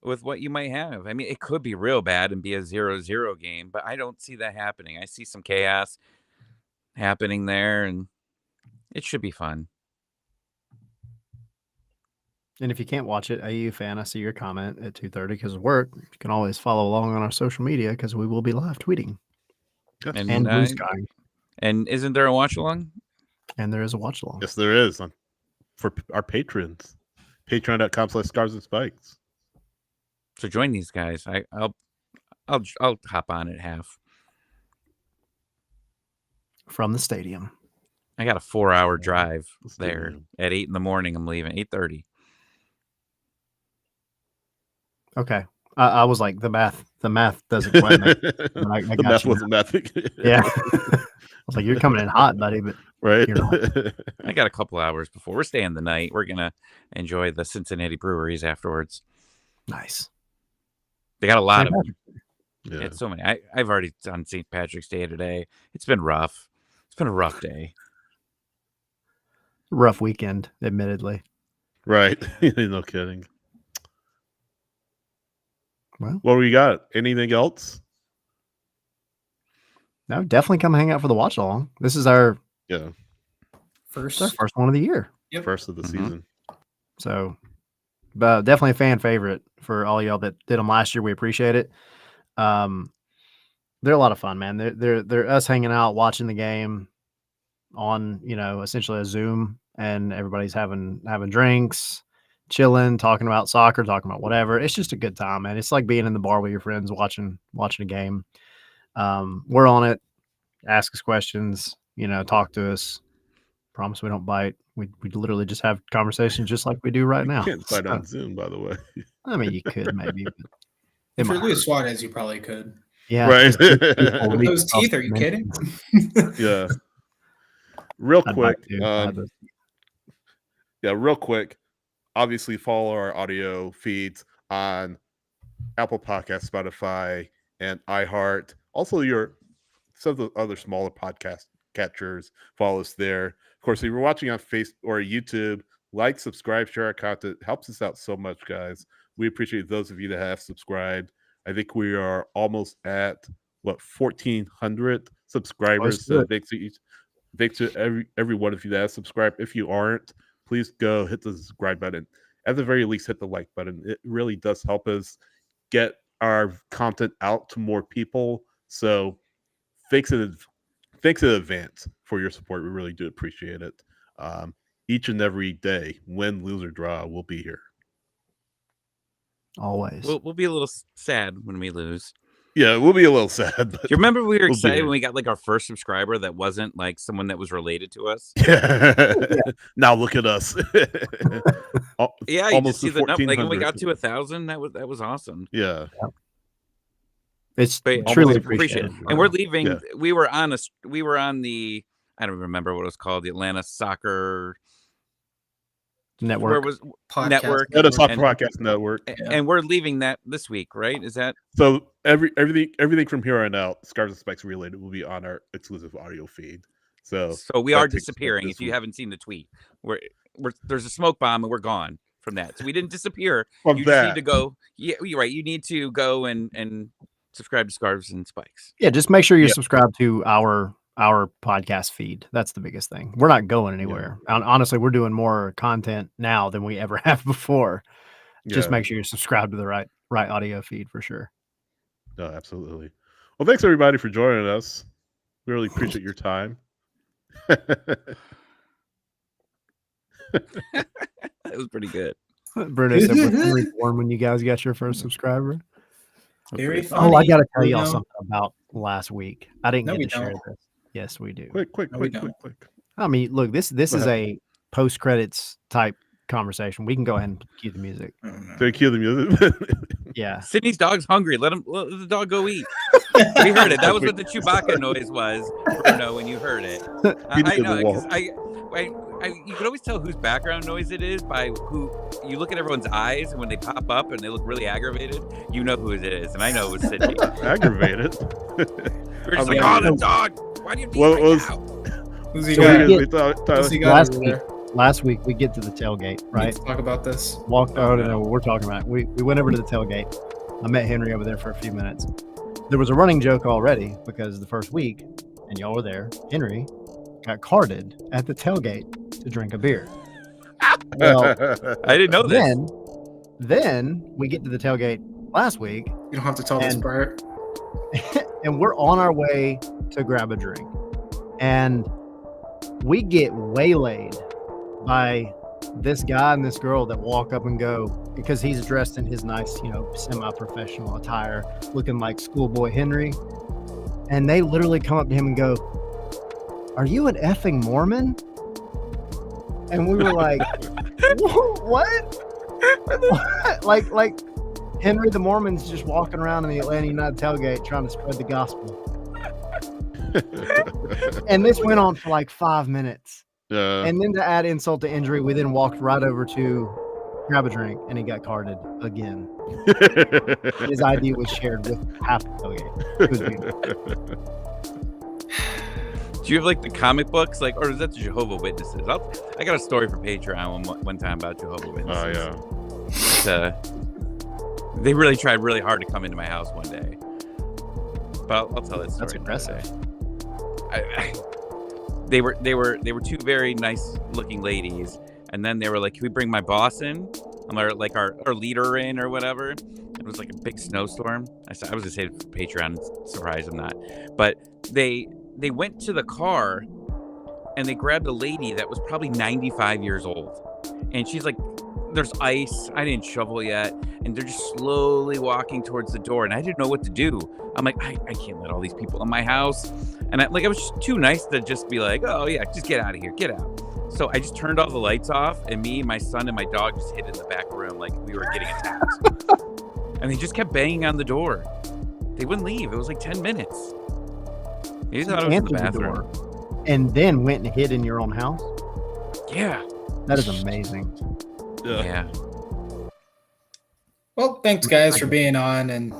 S5: with what you might have. I mean, it could be real bad and be a 0-0 game, but I don't see that happening. I see some chaos happening there, and it should be fun.
S4: And if you can't watch it, AU fan, I see your comment at 2:30 because of work. You can always follow along on our social media because we will be live tweeting. And Blue Sky.
S5: And isn't there a watch along?
S4: And there is a watch along.
S2: Yes, there is for our patrons. Patreon.com/Scars and Spikes.
S5: So join these guys. I'll hop on at half.
S4: From the stadium.
S5: I got a 4-hour drive there. At 8 a.m. I'm leaving. 8:30.
S4: Okay. I was like, the math doesn't quite make
S2: the math wasn't mathing.
S4: Yeah. I was like, you're coming in hot, buddy, but
S2: right.
S4: You're not.
S5: I got a couple hours before. We're staying the night. We're gonna enjoy the Cincinnati breweries afterwards.
S4: Nice.
S5: They got a lot of them.
S2: Yeah.
S5: It's so many. I've already done St. Patrick's Day today. It's been rough. It's been a rough day.
S4: Rough weekend, admittedly.
S2: Right. No kidding.
S4: Well,
S2: what do we got? Anything else?
S4: No, definitely come hang out for the watch along. This is our
S3: first
S4: one of the year.
S2: Yep. First of the season.
S4: So, but definitely a fan favorite for all y'all that did them last year. We appreciate it. They're a lot of fun, man. They're us hanging out, watching the game on, essentially a Zoom, and everybody's having drinks, chilling, talking about soccer, talking about whatever. It's just a good time, man. It's like being in the bar with your friends watching a game. We're on it. ask us questions, talk to us. Promise we don't bite. We literally just have conversations just like we do right now.
S2: Can't bite on Zoom, by the way.
S4: I mean, you could maybe. But
S3: if you're Luis Suarez, you probably could.
S4: Yeah.
S2: Right.
S3: Those teeth, are you kidding?
S2: Yeah. Real
S4: I'd
S2: quick.
S4: bite too.
S2: Real quick. Obviously, follow our audio feeds on Apple Podcasts, Spotify, and iHeart. Also, some of the other smaller podcast catchers, follow us there. Of course, if you're watching on Facebook or YouTube, like, subscribe, share our content. It helps us out so much, guys. We appreciate those of you that have subscribed. I think we are almost at 1,400 subscribers. So thanks to every one of you that has subscribed. If you aren't, please go hit the subscribe button. At the very least, hit the like button. It really does help us get our content out to more people. So thanks in advance for your support. We really do appreciate it. Each and every day, win, lose, or draw, we'll be here.
S4: Always.
S5: We'll be a little sad when we lose.
S2: Yeah, we'll be a little sad. But
S5: do you remember we were excited when we got like our first subscriber that wasn't like someone that was related to us?
S2: Yeah. Now look at us.
S5: Yeah, you just see the number. Like when we got to 1,000, that was awesome.
S2: Yeah.
S4: It's truly appreciated.
S5: And we're leaving. Yeah. We were on the I don't remember what it was called, the Atlanta Soccer
S4: Network.
S5: Where was
S2: Network? Podcast Network.
S5: And we're leaving that this week, right? Is that
S2: so? Everything from here on out, Scarves and Spikes related, will be on our exclusive audio feed. So
S5: we are disappearing. If you haven't seen the tweet, there's a smoke bomb and we're gone from that. So we didn't disappear. You just need to go. Yeah, you're right. You need to go and subscribe to Scarves and Spikes.
S4: Yeah, just make sure you're subscribed to our podcast feed. That's the biggest thing. We're not going anywhere. Honestly, we're doing more content now than we ever have before. Just make sure you're subscribed to the right audio feed for sure.
S2: No, absolutely. Well, thanks everybody for joining us. We really appreciate your time.
S5: That was pretty good.
S4: Bruno said, "Was Henry born when you guys got your first subscriber?"
S3: Very funny.
S4: Oh, I got to tell y'all something about last week. I didn't get to share this. Yes, we do.
S2: Quick.
S4: I mean, look, this is a post credits type conversation. We can go ahead and cue the music.
S2: So cue the music.
S4: Yeah.
S5: Sydney's dog's hungry. Let the dog go eat. We heard it. That was what the Chewbacca noise was, Bruno, when you heard it. I know, because you can always tell whose background noise it is by who you look at everyone's eyes, and when they pop up and they look really aggravated, you know who it is. And I know it was Sydney.
S2: Aggravated?
S5: We're just the dog. Why do you need now?
S3: Who's he got?
S4: Last week we get to the tailgate, right?
S3: Let's talk about this.
S4: Walked out and we're talking about it. We went over to the tailgate. I met Henry over there for a few minutes. There was a running joke already because the first week, and y'all were there, Henry got carded at the tailgate to drink a beer. Well,
S5: I didn't know this.
S4: Then we get to the tailgate last week.
S3: You don't have to tell this part.
S4: And we're on our way to grab a drink. And we get waylaid by this guy and this girl that walk up and go, because he's dressed in his nice, semi-professional attire, looking like schoolboy Henry. And they literally come up to him and go, "Are you an effing Mormon?" And we were like, what? like Henry the Mormon's just walking around in the Atlanta United tailgate trying to spread the gospel. And this went on for like 5 minutes. And then to add insult to injury, we then walked right over to grab a drink, and he got carded again. His ID was shared with half the tailgate. It was beautiful.
S5: Do you have like the comic books, or is that the Jehovah's Witnesses? I got a story for Patreon one time about Jehovah's Witnesses.
S2: Oh yeah.
S5: They really tried really hard to come into my house one day. But I'll tell that story.
S4: That's impressive.
S5: They were two very nice looking ladies, and then they were like, "Can we bring my boss in? Like our leader in or whatever?" It was like a big snowstorm. I was gonna say it for Patreon, surprised I'm not. But they went to the car and they grabbed a lady that was probably 95 years old, and she's like there's ice. I didn't shovel yet. And they're just slowly walking towards the door. And I didn't know what to do. I'm like, I can't let all these people in my house. And I was just too nice to just be like, oh, yeah, just get out of here. Get out. So I just turned all the lights off. And me, my son, and my dog just hid in the back room like we were getting attacked. And they just kept banging on the door. They wouldn't leave. It was like 10 minutes. He thought I was in the bathroom.
S4: And then went and hid in your own house?
S5: Yeah.
S4: That is amazing.
S5: Yeah.
S3: Well, thanks guys for being on and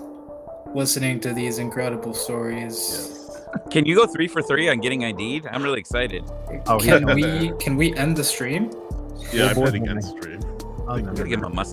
S3: listening to these incredible stories.
S5: Can you go 3 for 3 on getting ID'd? I'm really excited.
S4: Oh,
S3: Can we end the stream?
S2: Yeah, I'm heading against stream.
S5: I'm gonna give him a mustache.